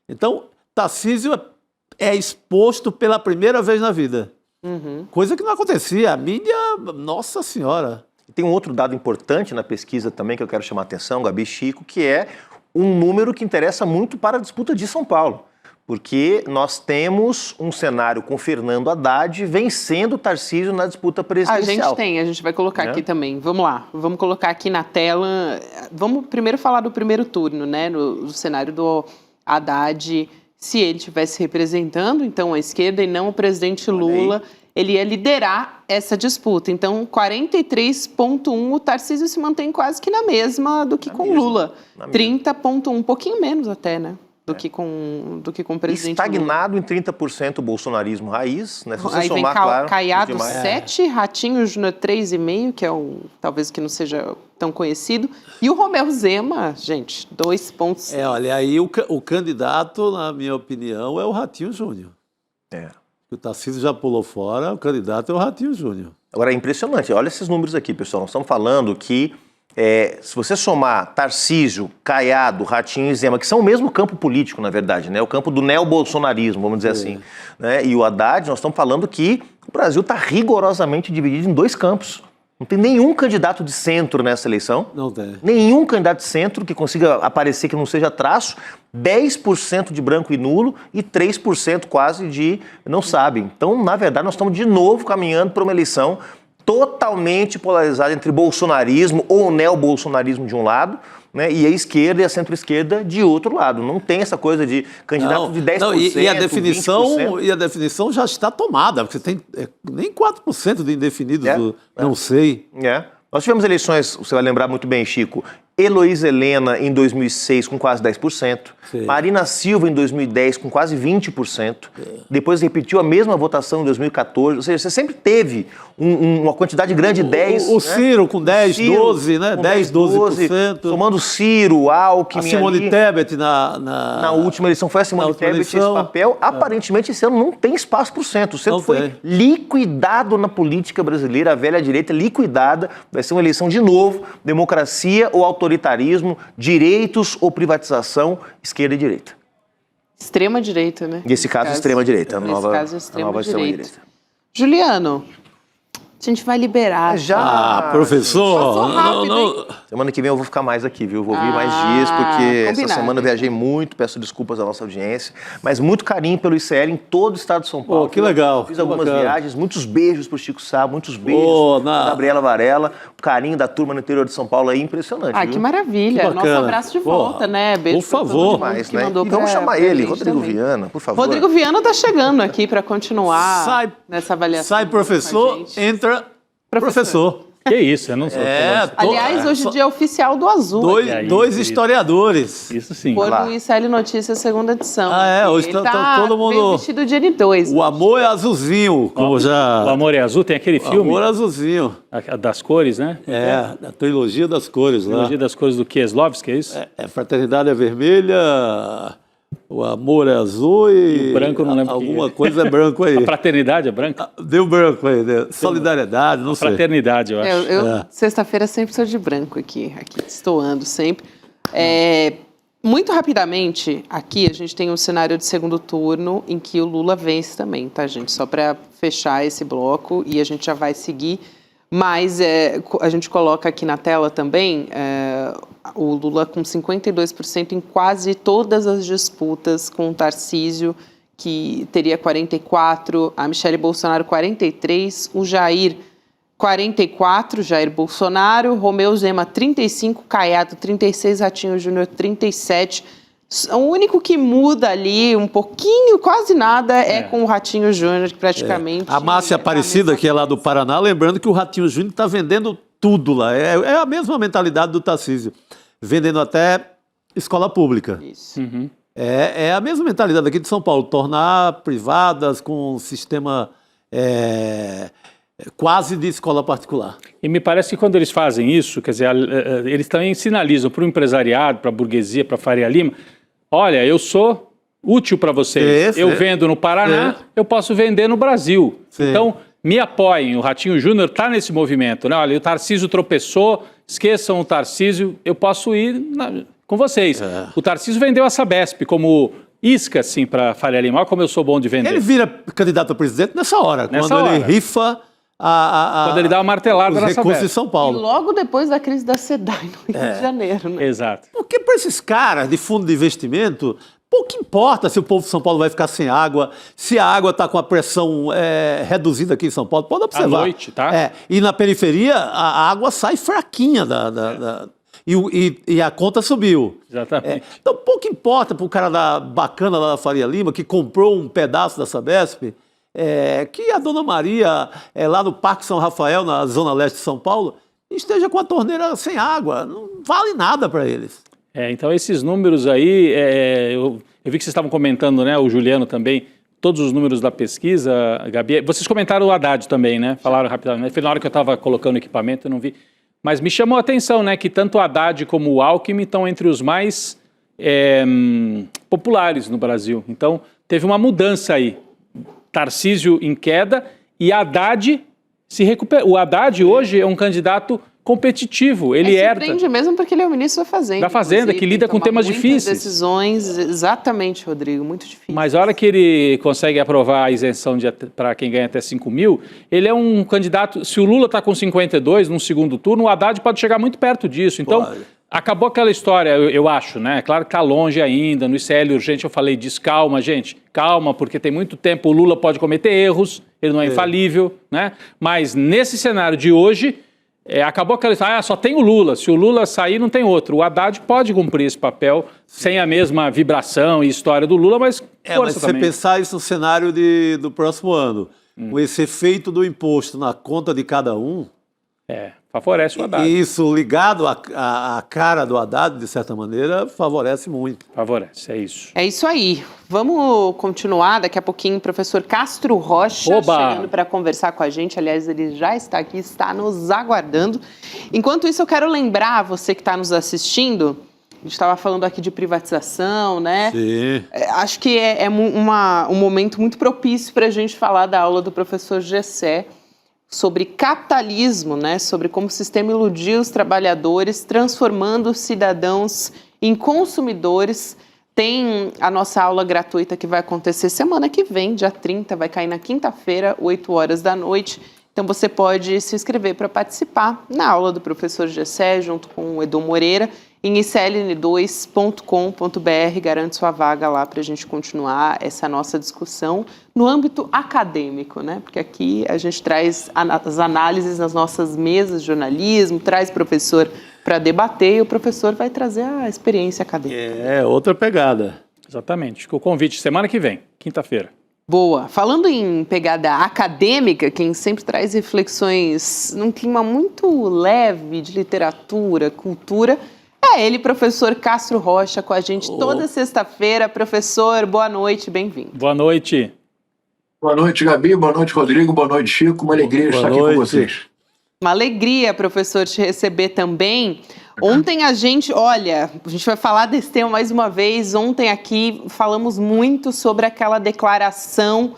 Então, Tarcísio é exposto pela primeira vez na vida. Coisa que não acontecia. A mídia, nossa senhora... Tem um outro dado importante na pesquisa também que eu quero chamar a atenção, Gabi, Chico, que é um número que interessa muito para a disputa de São Paulo. Porque nós temos um cenário com Fernando Haddad vencendo o Tarcísio na disputa presidencial. A gente vai colocar aqui também. Vamos lá, vamos colocar aqui na tela. Vamos primeiro falar do primeiro turno, né? No cenário do Haddad, se ele estivesse representando, então, a esquerda e não o presidente Lula, ele ia liderar essa disputa. Então, 43,1%, o Tarcísio se mantém quase que na mesma do que com Lula. 30,1%, um pouquinho menos até, né? Do que com o presidente estagnado Lula. Em 30% o bolsonarismo raiz, né? Se você aí somar, vem claro, Caiado 7, Ratinho Júnior 3,5, que é talvez que não seja tão conhecido. E o Romeu Zema, gente, 2 pontos. Olha, aí o candidato, na minha opinião, é o Ratinho Júnior. O Tarcísio já pulou fora, o candidato é o Ratinho Júnior. Agora, é impressionante. Olha esses números aqui, pessoal. Nós estamos falando que se você somar Tarcísio, Caiado, Ratinho e Zema, que são o mesmo campo político, na verdade, né? O campo do neobolsonarismo, vamos dizer assim. Né? E o Haddad, nós estamos falando que o Brasil está rigorosamente dividido em 2 campos. Não tem nenhum candidato de centro nessa eleição. Não tem. Nenhum candidato de centro que consiga aparecer que não seja traço. 10% de branco e nulo e 3% quase de não sabe. Então, na verdade, nós estamos de novo caminhando para uma eleição totalmente polarizada entre bolsonarismo ou neobolsonarismo de um lado, né, e a esquerda e a centro-esquerda de outro lado. Não tem essa coisa de candidato de 10%, e a definição já está tomada, porque você tem nem 4% de indefinidos, não sei. Nós tivemos eleições, você vai lembrar muito bem, Chico, Heloísa Helena em 2006 com quase 10%, Marina Silva em 2010 com quase 20%, depois repetiu a mesma votação em 2014, ou seja, você sempre teve uma quantidade grande de 10%. O Ciro com 10, 12%, né? 10, 12%. Somando Ciro, Alckmin... A Simone Tebet na última eleição foi a Simone Tebet esse papel. Aparentemente esse ano não tem espaço para o centro. O centro foi liquidado na política brasileira, a velha direita liquidada. Vai ser uma eleição de novo, democracia ou autoritarismo, direitos ou privatização, esquerda e direita. Extrema-direita, né? Nesse caso, extrema-direita. Nesse caso, extrema-direita. Juliano, a gente vai liberar. Já. Professor, Passou rápido, hein? Semana que vem eu vou ficar mais aqui, viu? Vou vir mais dias, porque essa combinado. semana eu viajei muito, peço desculpas à nossa audiência, mas muito carinho pelo ICL em todo o estado de São Paulo. Pô, que legal. Fiz que algumas bacana. viagens, muitos beijos pro Chico Sá, muitos beijos Ô, pra Gabriela Varela, o carinho da turma no interior de São Paulo aí, impressionante, Ah, viu? que maravilha. Que Nosso bacana. abraço de Pô, volta, né? Beijo por pra todo favor. mundo Demais, que né? mandou E vamos pra- chamar pra ele, gente Rodrigo também. Viana, por favor. Rodrigo Viana tá chegando aqui para continuar Sai- nessa avaliação. Sai com a professor, gente. entra professor. Que isso, eu não sou. Aliás, hoje é dia oficial do Azul. Dois historiadores. Isso sim. Por lá. no ICL Notícias, segunda edição. Ah, é? Aqui. Hoje Ele tá todo mundo- veio vestido de N2. O amor é azulzinho, como já... O Amor é Azul tem aquele O filme amor é azulzinho. das cores, né? É, da trilogia das cores lá. Trilogia das cores do Kieslowski, é isso? Fraternidade é vermelha, o amor é azul e... o branco eu não lembro o que alguma é. coisa é branco aí. A fraternidade é branca? Deu branco aí, né? Solidariedade, não sei. Fraternidade, eu acho. Eu sexta-feira sempre sou de branco aqui destoando sempre. Muito rapidamente, aqui a gente tem um cenário de segundo turno em que o Lula vence também, tá, gente? Só para fechar esse bloco e a gente já vai seguir. Mas a gente coloca aqui na tela também o Lula com 52% em quase todas as disputas, com o Tarcísio, que teria 44%, a Michele Bolsonaro 43%, o Jair 44%, Jair Bolsonaro, Romeu Zema 35%, Caiado 36%, Ratinho Júnior 37%. O único que muda ali um pouquinho, quase nada, é com o Ratinho Júnior, que praticamente... A Márcia Aparecida, que é lá do Paraná, lembrando que o Ratinho Júnior está vendendo tudo lá. É a mesma mentalidade do Tarcísio, vendendo até escola pública. Isso. É a mesma mentalidade aqui de São Paulo, tornar privadas com um sistema quase de escola particular. E me parece que quando eles fazem isso, quer dizer, eles também sinalizam para o empresariado, para a burguesia, para a Faria Lima, olha, eu sou útil para vocês. Eu vendo no Paraná, eu posso vender no Brasil. Sim. Então, me apoiem. O Ratinho Júnior está nesse movimento, né? Olha, o Tarcísio tropeçou, esqueçam o Tarcísio, eu posso ir com vocês. O Tarcísio vendeu a Sabesp como isca, assim, para a Faria Lima. Olha como eu sou bom de vender. Ele vira candidato a presidente nessa hora, quando ele rifa quando ele dá uma martelada os na recursos Sabesp. de São E Paulo. logo depois da crise da SEDAI no Rio de Janeiro, né? Exato. Porque para esses caras de fundo de investimento, pouco importa se o povo de São Paulo vai ficar sem água, se a água está com a pressão reduzida aqui em São Paulo. Pode observar. À noite, tá? E na periferia, a água sai fraquinha e a conta subiu. Exatamente. Então, pouco importa para o cara bacana lá da Faria Lima, que comprou um pedaço da Sabesp, que a Dona Maria, lá no Parque São Rafael, na Zona Leste de São Paulo, esteja com a torneira sem água. Não vale nada para eles. Então esses números aí, eu vi que vocês estavam comentando, né, o Juliano também, todos os números da pesquisa, Gabi, vocês comentaram o Haddad também, né, falaram rapidamente, foi na hora que eu estava colocando o equipamento, eu não vi, mas me chamou a atenção, né, que tanto o Haddad como o Alckmin estão entre os mais populares no Brasil, então teve uma mudança aí, Tarcísio em queda e Haddad se recupera. O Haddad hoje é um candidato competitivo, ele surpreende mesmo porque ele é o ministro da Fazenda. Da Fazenda, que lida com temas difíceis. Decisões, exatamente, Rodrigo, muito difíceis. Mas a hora que ele consegue aprovar a isenção para quem ganha até 5 mil, ele é um candidato, se o Lula está com 52 num segundo turno, o Haddad pode chegar muito perto disso. Então, acabou aquela história, eu acho, né? Claro que está longe ainda, no ICL urgente eu falei disso, calma, gente, calma, porque tem muito tempo, o Lula pode cometer erros, ele não é infalível, né? Mas nesse cenário de hoje, acabou aquela história, só tem o Lula, se o Lula sair não tem outro. O Haddad pode cumprir esse papel sem a mesma vibração e história do Lula, mas força mas se você também. pensar isso no cenário do próximo ano, com esse efeito do imposto na conta de cada um, favorece o Haddad. e isso ligado à cara do Haddad, de certa maneira, favorece muito. Favorece, é isso. É isso aí. Vamos continuar. Daqui a pouquinho o professor Castro Rocha chegando para conversar com a gente. Aliás, ele já está aqui, está nos aguardando. Enquanto isso, eu quero lembrar você que está nos assistindo, a gente estava falando aqui de privatização, né? Sim. Acho que é um momento muito propício para a gente falar da aula do professor Gessé sobre capitalismo, né? Sobre como o sistema iludiu os trabalhadores, transformando os cidadãos em consumidores. Tem a nossa aula gratuita que vai acontecer semana que vem, dia 30, vai cair na quinta-feira, 8 horas da noite. Então você pode se inscrever para participar na aula do professor Gessé, junto com o Edu Moreira, em icln2.com.br. Garante sua vaga lá para a gente continuar essa nossa discussão no âmbito acadêmico, né? Porque aqui a gente traz as análises nas nossas mesas de jornalismo, traz professor para debater e o professor vai trazer a experiência acadêmica. É, outra pegada. Exatamente. O convite semana que vem, quinta-feira. Boa. Falando em pegada acadêmica, quem sempre traz reflexões num clima muito leve de literatura, cultura, é ele, professor Castro Rocha, com a gente toda sexta-feira. Professor, boa noite, bem-vindo. Boa noite. Boa noite, Gabi. Boa noite, Rodrigo. Boa noite, Chico. Uma alegria estar aqui com vocês. Uma alegria, professor, te receber também. Ontem a gente vai falar desse tema mais uma vez. Ontem aqui falamos muito sobre aquela declaração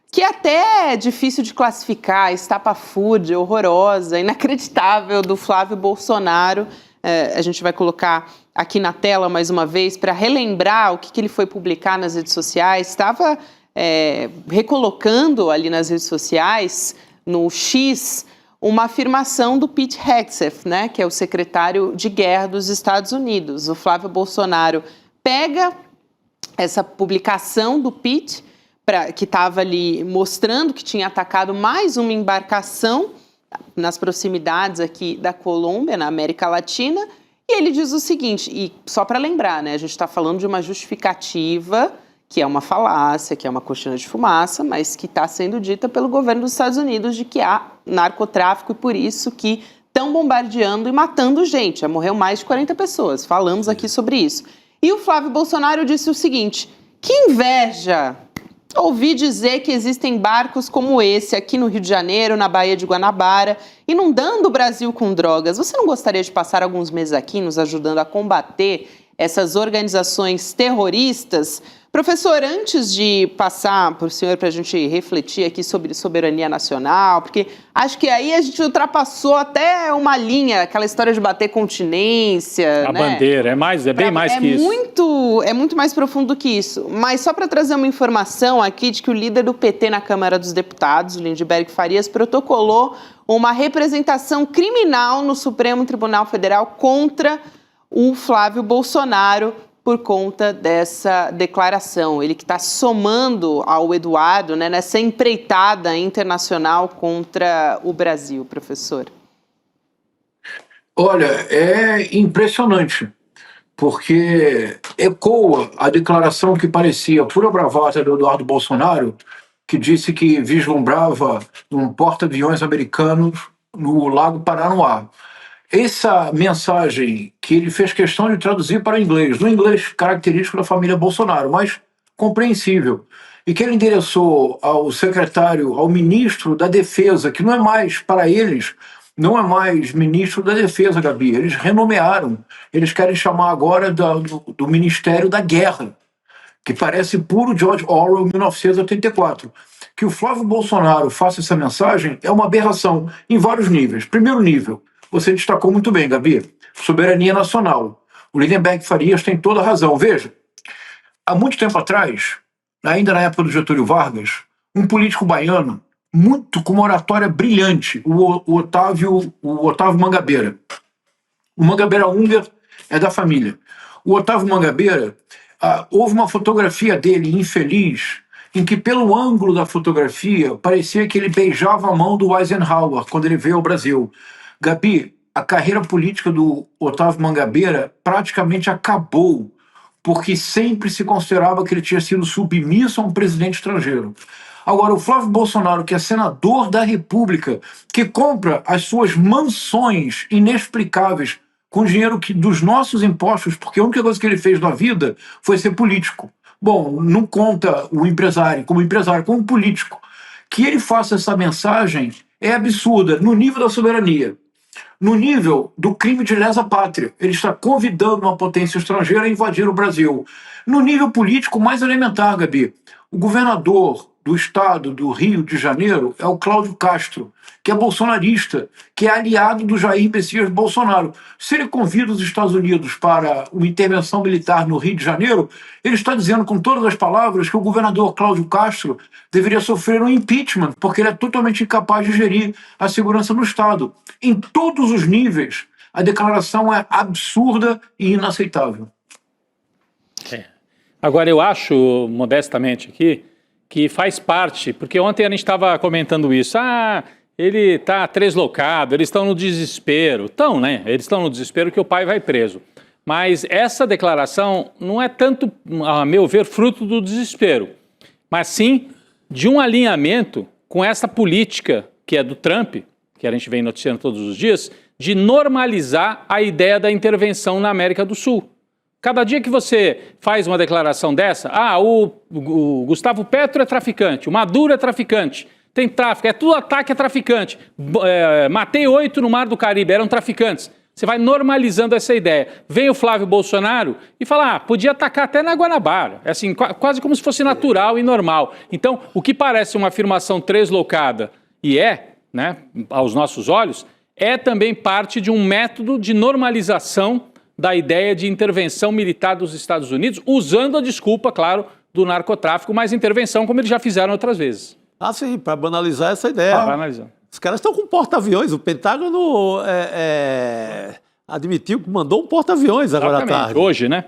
que é até difícil de classificar, estapafúrdia, horrorosa, inacreditável, do Flávio Bolsonaro. A gente vai colocar aqui na tela mais uma vez para relembrar o que ele foi publicar nas redes sociais. Estava recolocando ali nas redes sociais, no X, uma afirmação do Pete Hegseth, né, que é o secretário de guerra dos Estados Unidos. O Flávio Bolsonaro pega essa publicação do Pete, que estava ali mostrando que tinha atacado mais uma embarcação nas proximidades aqui da Colômbia, na América Latina, e ele diz o seguinte, e só para lembrar, né, a gente está falando de uma justificativa que é uma falácia, que é uma cortina de fumaça, mas que está sendo dita pelo governo dos Estados Unidos de que há narcotráfico e por isso que estão bombardeando e matando gente. Já morreu mais de 40 pessoas, falamos aqui sobre isso. E o Flávio Bolsonaro disse o seguinte, que inveja ouvi dizer que existem barcos como esse aqui no Rio de Janeiro, na Baía de Guanabara, inundando o Brasil com drogas. Você não gostaria de passar alguns meses aqui nos ajudando a combater essas organizações terroristas? Professor, antes de passar para o senhor para a gente refletir aqui sobre soberania nacional, porque acho que aí a gente ultrapassou até uma linha, aquela história de bater continência. A bandeira, é bem mais que isso. É muito mais profundo do que isso. Mas só para trazer uma informação aqui de que o líder do PT na Câmara dos Deputados, Lindenberg Farias, protocolou uma representação criminal no Supremo Tribunal Federal contra o Flávio Bolsonaro, por conta dessa declaração. Ele que está somando ao Eduardo, né, nessa empreitada internacional contra o Brasil, professor. Olha, é impressionante, porque ecoa a declaração que parecia pura bravata do Eduardo Bolsonaro, que disse que vislumbrava um porta-aviões americano no Lago Paranoá. Essa mensagem que ele fez questão de traduzir para o inglês, no inglês característico da família Bolsonaro, mas compreensível, e que ele endereçou ao secretário, ao ministro da Defesa, que não é mais, para eles, não é mais ministro da Defesa, Gabi, eles renomearam, eles querem chamar agora do Ministério da Guerra, que parece puro George Orwell, 1984. Que o Flávio Bolsonaro faça essa mensagem é uma aberração em vários níveis. Primeiro nível, você destacou muito bem, Gabi, soberania nacional. O Lindenberg Farias tem toda a razão. Veja, há muito tempo atrás, ainda na época do Getúlio Vargas, um político baiano, muito com uma oratória brilhante, o Otávio Mangabeira. O Mangabeira Unger é da família. O Otávio Mangabeira, houve uma fotografia dele infeliz, em que pelo ângulo da fotografia parecia que ele beijava a mão do Eisenhower quando ele veio ao Brasil. Gabi, a carreira política do Otávio Mangabeira praticamente acabou, porque sempre se considerava que ele tinha sido submisso a um presidente estrangeiro. Agora, o Flávio Bolsonaro, que é senador da República, que compra as suas mansões inexplicáveis com dinheiro dos nossos impostos, porque a única coisa que ele fez na vida foi ser político. Bom, não conta o empresário, como político. Que ele faça essa mensagem é absurda, no nível da soberania. No nível do crime de lesa pátria, ele está convidando uma potência estrangeira a invadir o Brasil. No nível político mais elementar, Gabi, o governador do estado do Rio de Janeiro é o Cláudio Castro, que é bolsonarista, que é aliado do Jair Messias Bolsonaro. Se ele convida os Estados Unidos para uma intervenção militar no Rio de Janeiro, ele está dizendo com todas as palavras que o governador Cláudio Castro deveria sofrer um impeachment, porque ele é totalmente incapaz de gerir a segurança no Estado. Em todos os níveis, a declaração é absurda e inaceitável. Agora, eu acho, modestamente aqui, que faz parte, porque ontem a gente estava comentando isso, ele está treslocado, eles estão no desespero. Estão, né? Eles estão no desespero que o pai vai preso. Mas essa declaração não é tanto, a meu ver, fruto do desespero, mas sim de um alinhamento com essa política que é do Trump, que a gente vem noticiando todos os dias, de normalizar a ideia da intervenção na América do Sul. Cada dia que você faz uma declaração dessa, o Gustavo Petro é traficante, o Maduro é traficante, tem tráfico, é tudo ataque a traficante, matei 8 no Mar do Caribe, eram traficantes. Você vai normalizando essa ideia. Vem o Flávio Bolsonaro e fala, podia atacar até na Guanabara. É assim, quase como se fosse natural e normal. Então, o que parece uma afirmação translocada, e né, aos nossos olhos, é também parte de um método de normalização da ideia de intervenção militar dos Estados Unidos, usando a desculpa, claro, do narcotráfico, mas intervenção como eles já fizeram outras vezes. Sim, para banalizar essa ideia. Para banalizar. Os caras estão com porta-aviões, o Pentágono admitiu que mandou um porta-aviões agora à tarde. Hoje, né?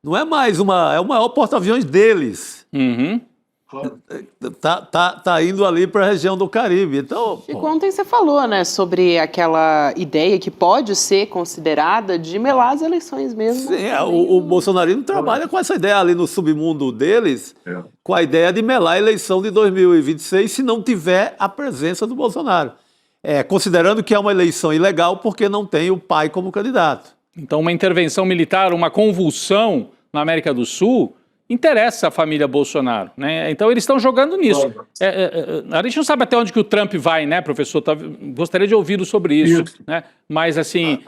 Não é mais é o maior porta-aviões deles. Uhum. Tá indo ali para a região do Caribe. Então, Chico, ontem você falou, né, sobre aquela ideia que pode ser considerada de melar as eleições mesmo. Sim, o bolsonarismo trabalha com essa ideia ali no submundo deles, com a ideia de melar a eleição de 2026 se não tiver a presença do Bolsonaro. Considerando que é uma eleição ilegal porque não tem o pai como candidato. Então, uma intervenção militar, uma convulsão na América do Sul, interessa a família Bolsonaro, né? Então eles estão jogando nisso. A gente não sabe até onde que o Trump vai, né, professor? Gostaria de ouvi-lo sobre isso, né? Mas assim,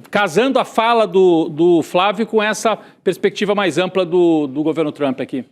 casando a fala do Flávio com essa perspectiva mais ampla do governo Trump aqui.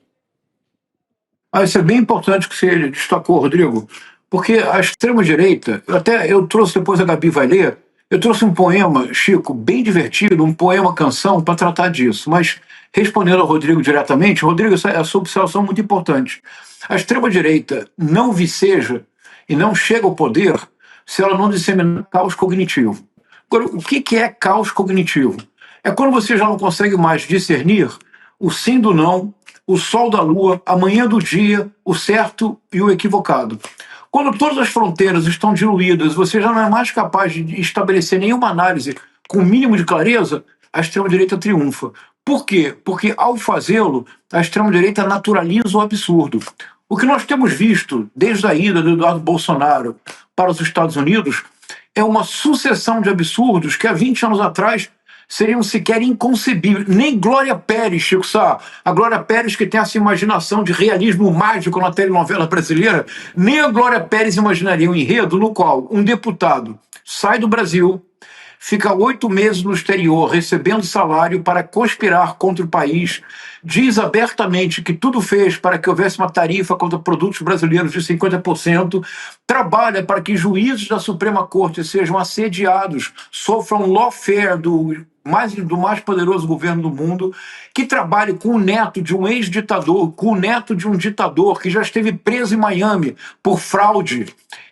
Isso é bem importante que você destacou, Rodrigo, porque a extrema-direita, eu trouxe, depois a Gabi vai ler, eu trouxe um poema, Chico, bem divertido, um poema-canção para tratar disso, mas respondendo ao Rodrigo diretamente, Rodrigo, essa sua observação é muito importante. A extrema-direita não viceja e não chega ao poder se ela não disseminar caos cognitivo. Agora, o que é caos cognitivo? É quando você já não consegue mais discernir o sim do não, o sol da lua, a manhã do dia, o certo e o equivocado. Quando todas as fronteiras estão diluídas, você já não é mais capaz de estabelecer nenhuma análise com o mínimo de clareza, a extrema-direita triunfa. Por quê? Porque, ao fazê-lo, a extrema-direita naturaliza o absurdo. O que nós temos visto desde a ida do Eduardo Bolsonaro para os Estados Unidos é uma sucessão de absurdos que há 20 anos atrás seriam sequer inconcebíveis. Nem Glória Pérez, Chico Sá, a Glória Pérez que tem essa imaginação de realismo mágico na telenovela brasileira, nem a Glória Pérez imaginaria um enredo no qual um deputado sai do Brasil, fica 8 meses no exterior recebendo salário para conspirar contra o país, diz abertamente que tudo fez para que houvesse uma tarifa contra produtos brasileiros de 50%, trabalha para que juízes da Suprema Corte sejam assediados, sofram lawfare do mais poderoso governo do mundo, que trabalhe com o neto de um ex-ditador, com o neto de um ditador que já esteve preso em Miami por fraude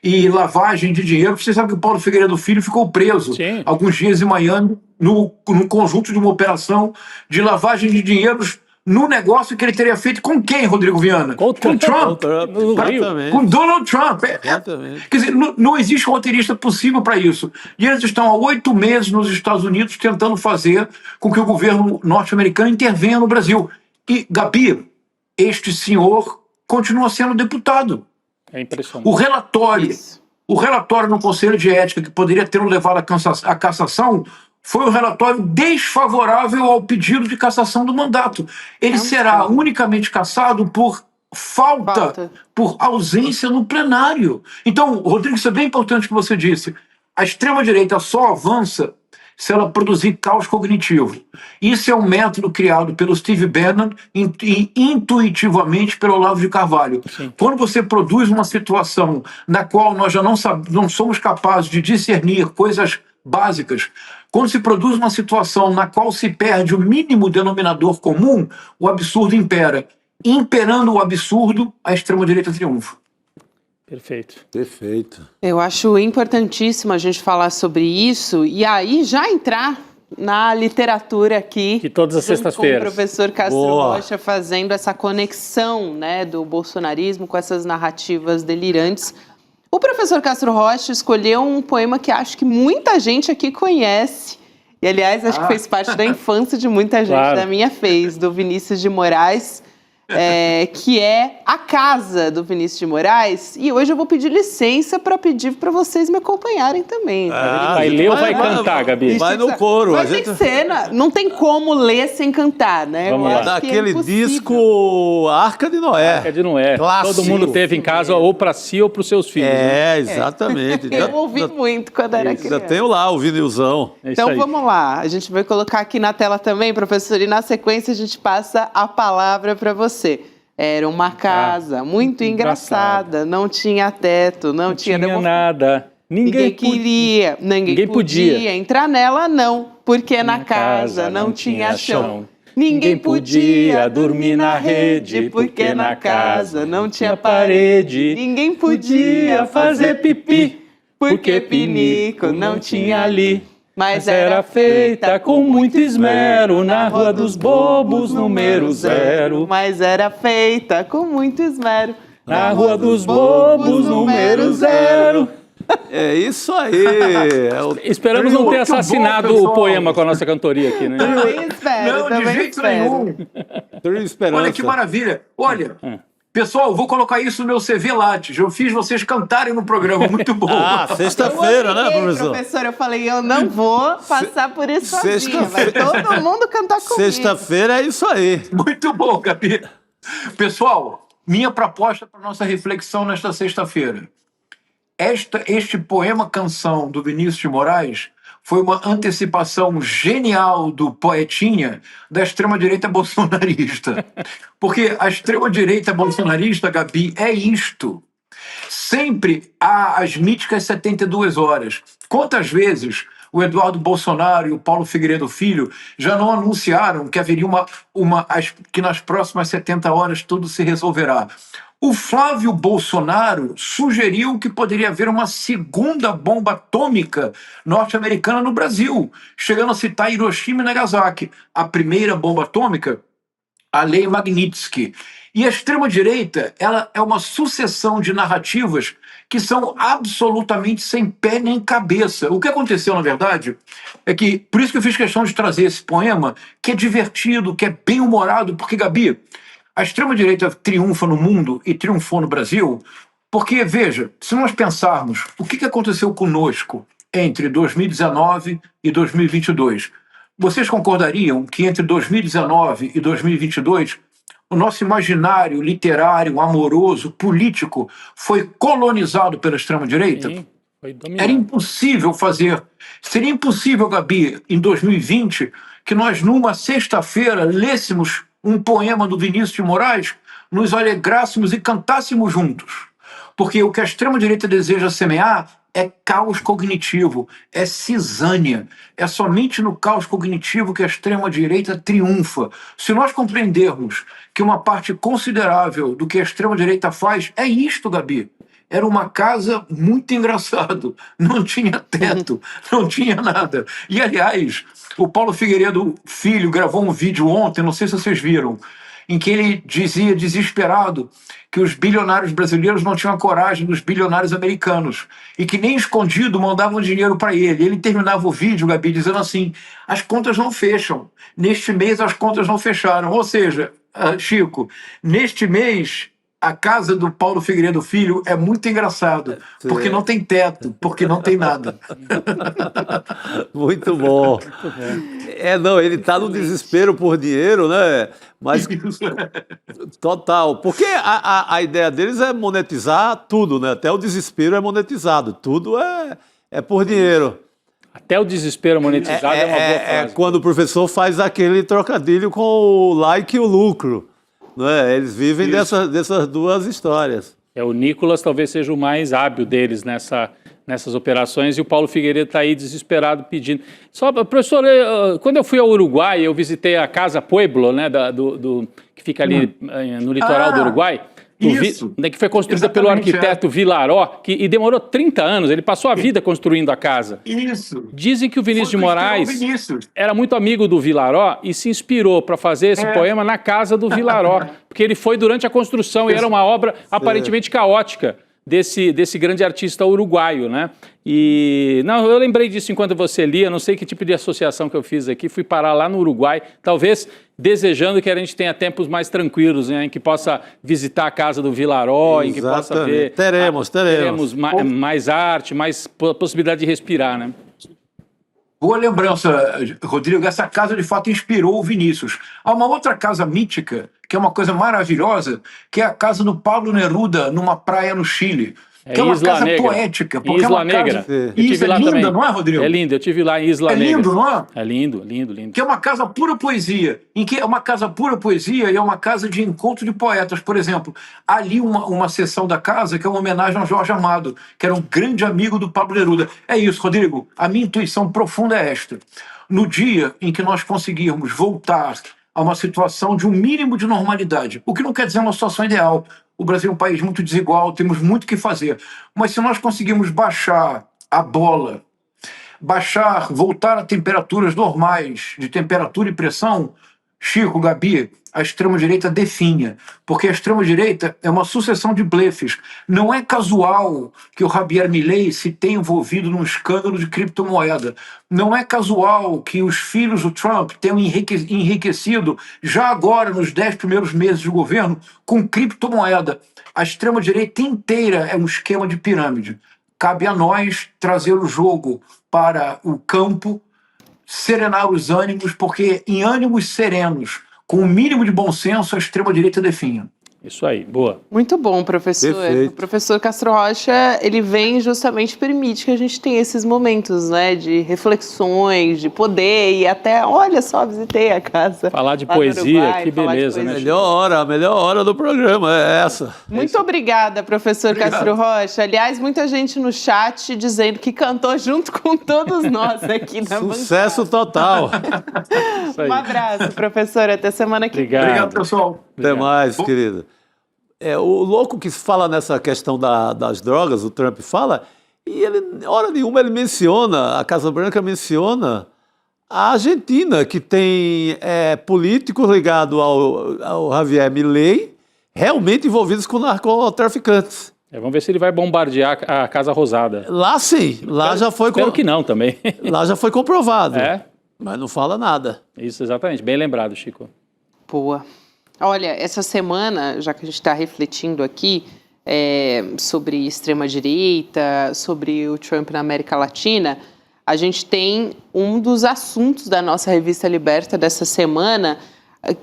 e lavagem de dinheiro. Você sabe que o Paulo Figueiredo Filho ficou preso alguns dias em Miami no conjunto de uma operação de lavagem de dinheiros no negócio que ele teria feito com quem, Rodrigo Viana? Com Trump. Com Donald Trump. Quer dizer, não existe roteirista possível para isso. E eles estão há 8 meses nos Estados Unidos tentando fazer com que o governo norte-americano intervenha no Brasil. E, Gabi, este senhor continua sendo deputado. É impressionante. O relatório no Conselho de Ética que poderia ter levado à cassação foi um relatório desfavorável ao pedido de cassação do mandato. Ele será unicamente cassado por falta, por ausência no plenário. Então, Rodrigo, isso é bem importante que você disse. A extrema-direita só avança se ela produzir caos cognitivo. Isso é um método criado pelo Steve Bannon e intuitivamente pelo Olavo de Carvalho. Sim. Quando você produz uma situação na qual nós já não somos capazes de discernir coisas básicas, quando se produz uma situação na qual se perde o mínimo denominador comum, o absurdo impera. Imperando o absurdo, a extrema-direita triunfa. Perfeito. Perfeito. Eu acho importantíssimo a gente falar sobre isso e aí já entrar na literatura aqui. Que todas as junto sextas-feiras. Com o professor Castro Boa. Rocha fazendo essa conexão, né, do bolsonarismo com essas narrativas delirantes. O professor Castro Rocha escolheu um poema que acho que muita gente aqui conhece. E, aliás, acho que fez parte da infância de muita gente, Claro. da minha fez, do Vinícius de Moraes. Que é A Casa, do Vinícius de Moraes. E hoje eu vou pedir licença para pedir para vocês me acompanharem também. Vai ler ou vai cantar, Gabi? Vai no coro. Vai ter que ser, não tem como ler sem cantar, né? Vamos Eu lá. acho que é Daquele impossível. disco Arca de Noé. Arca de Noé. Clássico. Todo mundo teve em casa, ou para si ou para os seus filhos. né? É, exatamente. Eu ouvi muito quando era Já criança. tenho lá o vinilzão. É isso Então aí. vamos lá, a gente vai colocar aqui na tela também, professor, e na sequência a gente passa a palavra para você. Era uma casa muito engraçada, não tinha teto, não tinha nada. Ninguém queria, ninguém podia entrar nela, não, porque na casa não tinha chão. Ninguém podia dormir na rede, porque na casa não tinha parede. Ninguém podia fazer pipi, porque pinico não tinha ali. Mas era feita com muito esmero na Rua dos Bobos, número 0. Mas era feita com muito esmero Na Rua dos Bobos, número 0. É isso aí. Esperamos não ter Muito bom, assassinado pessoal. o poema com a nossa cantoria aqui, né? Também espero, Não, de também jeito espero. nenhum. Trio Esperança. Olha que maravilha. Olha, pessoal, vou colocar isso no meu CV Lattes. Eu fiz vocês cantarem no programa. Muito bom. Ah, sexta-feira, né, professor? Professor, eu falei, eu não vou passar por isso sozinha. Vai todo mundo cantar comigo. Sexta-feira é isso aí. Muito bom, Gabi. Pessoal, minha proposta para nossa reflexão nesta sexta-feira. Este poema-canção do Vinícius de Moraes foi uma antecipação genial do poetinha da extrema-direita bolsonarista. Porque a extrema-direita bolsonarista, Gabi, é isto. Sempre há as míticas 72 horas. Quantas vezes o Eduardo Bolsonaro e o Paulo Figueiredo Filho já não anunciaram que haveria que nas próximas 70 horas tudo se resolverá? O Flávio Bolsonaro sugeriu que poderia haver uma segunda bomba atômica norte-americana no Brasil, chegando a citar Hiroshima e Nagasaki. A primeira bomba atômica, a Lei Magnitsky. E a extrema-direita, ela é uma sucessão de narrativas que são absolutamente sem pé nem cabeça. O que aconteceu, na verdade, é que, por isso que eu fiz questão de trazer esse poema, que é divertido, que é bem-humorado, porque, Gabi, a extrema-direita triunfa no mundo e triunfou no Brasil porque, veja, se nós pensarmos o que aconteceu conosco entre 2019 e 2022, vocês concordariam que entre 2019 e 2022 o nosso imaginário literário, amoroso, político foi colonizado pela extrema-direita? Sim, foi dominado. Era impossível fazer. Seria impossível, Gabi, em 2020, que nós, numa sexta-feira, lêssemos um poema do Vinícius de Moraes, nos alegrássemos e cantássemos juntos. Porque o que a extrema-direita deseja semear é caos cognitivo, é cisânia. É somente no caos cognitivo que a extrema-direita triunfa. Se nós compreendermos que uma parte considerável do que a extrema-direita faz é isto, Gabi. Era uma casa muito engraçado, não tinha teto, não tinha nada. E, aliás, o Paulo Figueiredo Filho gravou um vídeo ontem, não sei se vocês viram, em que ele dizia, desesperado, que os bilionários brasileiros não tinham a coragem dos bilionários americanos e que nem escondido mandavam dinheiro para ele. Ele terminava o vídeo, Gabi, dizendo assim, as contas não fecham. Neste mês as contas não fecharam. Ou seja, Chico, neste mês a casa do Paulo Figueiredo Filho é muito engraçado, porque não tem teto, porque não tem nada. Muito bom. Não, ele está no desespero por dinheiro, né? Mas total. Porque a ideia deles é monetizar tudo, né? Até o desespero é monetizado. Tudo é por dinheiro. Até o desespero monetizado é uma boa frase. É quando o professor faz aquele trocadilho com o like e o lucro. Não é? Eles vivem dessas duas histórias. O Nicolas talvez seja o mais hábil deles nessas operações, e o Paulo Figueiredo está aí desesperado pedindo. Só, professor, quando eu fui ao Uruguai, eu visitei a Casa Pueblo, né, que fica ali no litoral do Uruguai. Isso. Que foi construída pelo arquiteto Vilaró, e demorou 30 anos, ele passou a vida construindo a casa. Isso. Dizem que o Vinícius de Moraes era muito amigo do Vilaró e se inspirou para fazer esse poema na casa do Vilaró, porque ele foi durante a construção e era uma obra aparentemente caótica desse grande artista uruguaio, né? E eu lembrei disso enquanto você lia, não sei que tipo de associação que eu fiz aqui, fui parar lá no Uruguai, talvez desejando que a gente tenha tempos mais tranquilos, né, em que possa visitar a casa do Vilaró, em que possa ver... Teremos mais arte, mais possibilidade de respirar, né? Boa lembrança, Rodrigo. Essa casa, de fato, inspirou o Vinícius. Há uma outra casa mítica, que é uma coisa maravilhosa, que é a casa do Pablo Neruda, numa praia no Chile. Que é uma casa poética. Porque Isla é uma Negra. Casa... Isso é linda, também. não é, Rodrigo? É lindo, eu tive lá em Isla Negra. É lindo, não é? É lindo, lindo, lindo. Que é uma casa pura poesia. Em que é uma casa pura poesia e é uma casa de encontro de poetas. Por exemplo, há ali uma seção da casa que é uma homenagem ao Jorge Amado, que era um grande amigo do Pablo Neruda. É isso, Rodrigo. A minha intuição profunda é esta. No dia em que nós conseguirmos voltar a uma situação de um mínimo de normalidade, o que não quer dizer uma situação ideal. O Brasil é um país muito desigual, temos muito o que fazer. Mas se nós conseguirmos baixar a bola, voltar a temperaturas normais, de temperatura e pressão, Chico, Gabi, a extrema-direita definha. Porque a extrema-direita é uma sucessão de blefes. Não é casual que o Javier Milei se tenha envolvido num escândalo de criptomoeda. Não é casual que os filhos do Trump tenham enriquecido, já agora, nos 10 primeiros meses de governo, com criptomoeda. A extrema-direita inteira é um esquema de pirâmide. Cabe a nós trazer o jogo para o campo, serenar os ânimos, porque em ânimos serenos, com o mínimo de bom senso, a extrema-direita definha. Isso aí, boa. Muito bom, professor. Perfeito. O professor Castro Rocha, ele vem justamente permite que a gente tenha esses momentos, né, de reflexões, de poder e até, olha só, visitei a casa. Falar de poesia, Uruguai, que beleza, né? A melhor hora do programa é essa. Muito obrigada, professor Castro Rocha. Aliás, muita gente no chat dizendo que cantou junto com todos nós aqui na Sucesso total. Um abraço, professor. Até semana que vem. Obrigado, pessoal. Até mais, querido. O louco que fala nessa questão das drogas, o Trump fala, e ele, hora nenhuma, ele menciona, a Casa Branca menciona a Argentina, que tem políticos ligados ao Javier Milei, realmente envolvidos com narcotraficantes. Vamos ver se ele vai bombardear a Casa Rosada. Lá sim, lá já foi... Espero que não também. Lá já foi comprovado. É? Mas não fala nada. Isso, exatamente. Bem lembrado, Chico. Boa. Olha, essa semana, já que a gente está refletindo aqui sobre extrema-direita, sobre o Trump na América Latina, a gente tem um dos assuntos da nossa revista Liberta dessa semana.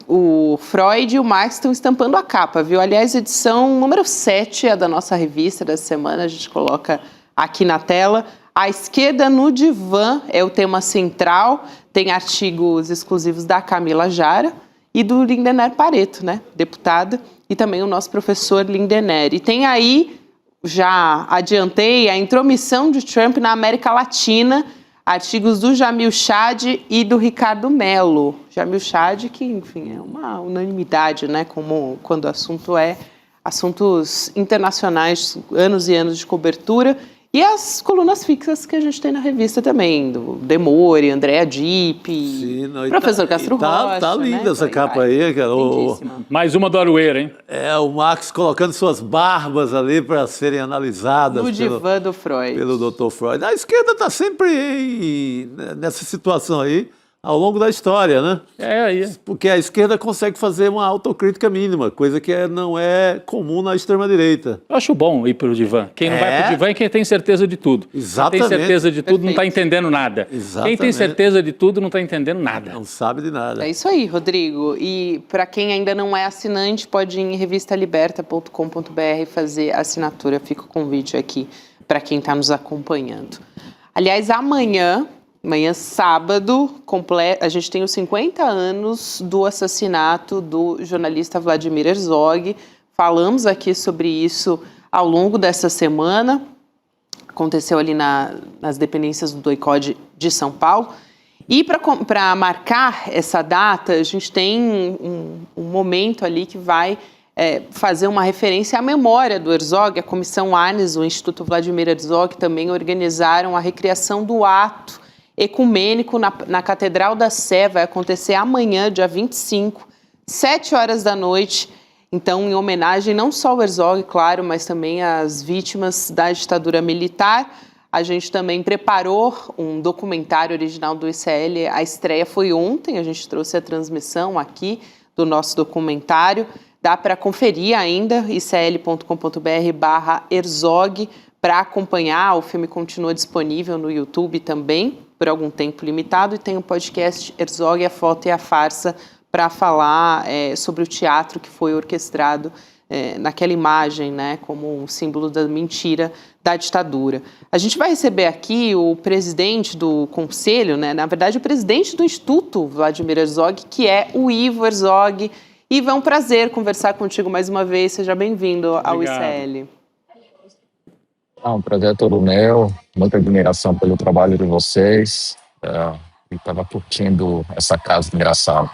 O Freud e o Marx estão estampando a capa, viu? Aliás, edição número 7 é da nossa revista dessa semana, a gente coloca aqui na tela. A esquerda no divã é o tema central, tem artigos exclusivos da Camila Jara e do Lindener Pareto, né, deputada, e também o nosso professor Lindener. E tem aí, já adiantei, a intromissão de Trump na América Latina, artigos do Jamil Chad e do Ricardo Mello. Jamil Chad, que, enfim, é uma unanimidade, né, como quando o assunto é assuntos internacionais, anos e anos de cobertura, e as colunas fixas que a gente tem na revista também, do Demore, Andréa Dipp, professor Castro Rocha. Tá linda, né? Essa capa aí. Mais uma do Aroeira, hein? O Marx colocando suas barbas ali para serem analisadas. No divã do Freud. Pelo Dr. Freud. A esquerda está sempre nessa situação aí, ao longo da história, né? Porque a esquerda consegue fazer uma autocrítica mínima, coisa que não é comum na extrema-direita. Eu acho bom ir para o divã. Quem não vai para o divã é quem tem certeza de tudo. Exatamente. Quem tem certeza de tudo não está entendendo nada. Exatamente. Quem tem certeza de tudo não está entendendo nada. Não sabe de nada. É isso aí, Rodrigo. E para quem ainda não é assinante, pode ir em revistaliberta.com.br fazer a assinatura. Fica o convite aqui para quem está nos acompanhando. Aliás, amanhã Amanhã, sábado, a gente tem os 50 anos do assassinato do jornalista Vladimir Herzog. Falamos aqui sobre isso ao longo dessa semana. Aconteceu ali nas dependências do DOI-CODE de São Paulo. E para marcar essa data, a gente tem um momento ali que vai fazer uma referência à memória do Herzog. A Comissão Arnes, o Instituto Vladimir Herzog, também organizaram a recriação do ato ecumênico na Catedral da Sé. Vai acontecer amanhã, dia 25, 7 horas da noite. Então, em homenagem não só ao Herzog, claro, mas também às vítimas da ditadura militar. A gente também preparou um documentário original do ICL. A estreia foi ontem, a gente trouxe a transmissão aqui do nosso documentário. Dá para conferir ainda, icl.com.br/Herzog, para acompanhar. O filme continua disponível no YouTube também, por algum tempo limitado, e tem o podcast Herzog, a Foto e a Farsa, para falar sobre o teatro que foi orquestrado naquela imagem, né, como um símbolo da mentira da ditadura. A gente vai receber aqui o presidente do conselho, né, na verdade o presidente do Instituto Vladimir Herzog, que é o Ivo Herzog. Ivo, é um prazer conversar contigo mais uma vez, seja bem-vindo ao ICL. Um prazer é todo meu, muita admiração pelo trabalho de vocês, e estava curtindo essa casa engraçada.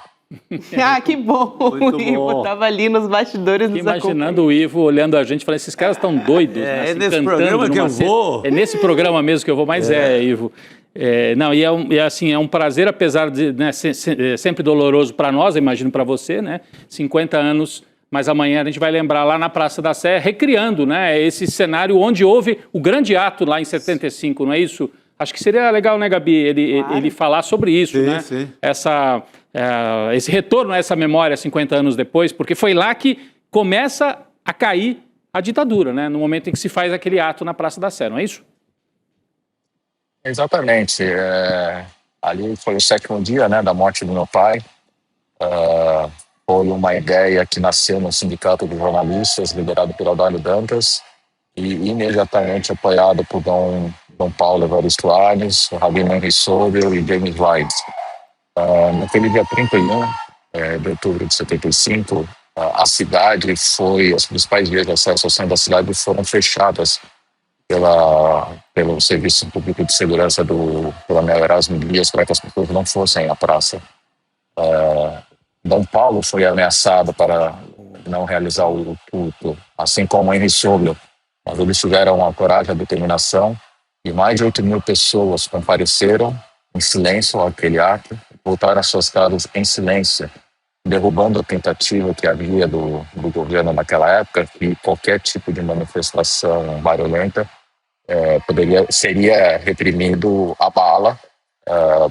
Que bom, o Ivo estava ali nos bastidores nos imaginando o Ivo olhando a gente, falando, esses caras estão doidos, né? É nesse programa que eu vou. É nesse programa mesmo que eu vou, mas Ivo. Não, assim, é um prazer, apesar de, né, sempre doloroso para nós, imagino para você, né? 50 anos, mas amanhã a gente vai lembrar lá na Praça da Sé, recriando, né, esse cenário onde houve o grande ato lá em 75, não é isso? Acho que seria legal, né, Gabi, ele falar sobre isso, sim, né? Sim. Esse retorno a essa memória 50 anos depois, porque foi lá que começa a cair a ditadura, né? No momento em que se faz aquele ato na Praça da Sé, não é isso? Exatamente. Ali foi o 7º dia, né, da morte do meu pai. Foi uma ideia que nasceu no Sindicato de Jornalistas, liderado pelo Audálio Dantas, e imediatamente apoiado por Dom Paulo Evaristo Arnes, o Rabino Henry Sobel e James White. Naquele dia 31 de outubro de 75, a cidade as principais vias de acesso ao centro da cidade foram fechadas pelo Serviço Público de Segurança do Coronel Erasmo Dias, para que as pessoas não fossem à praça. Dom Paulo foi ameaçado para não realizar o culto, assim como Henry Sobel, mas eles tiveram a coragem e a determinação, e mais de 8.000 pessoas compareceram em silêncio àquele ato, voltaram às suas casas em silêncio, derrubando a tentativa que havia do governo naquela época, que qualquer tipo de manifestação barulhenta seria reprimido à bala,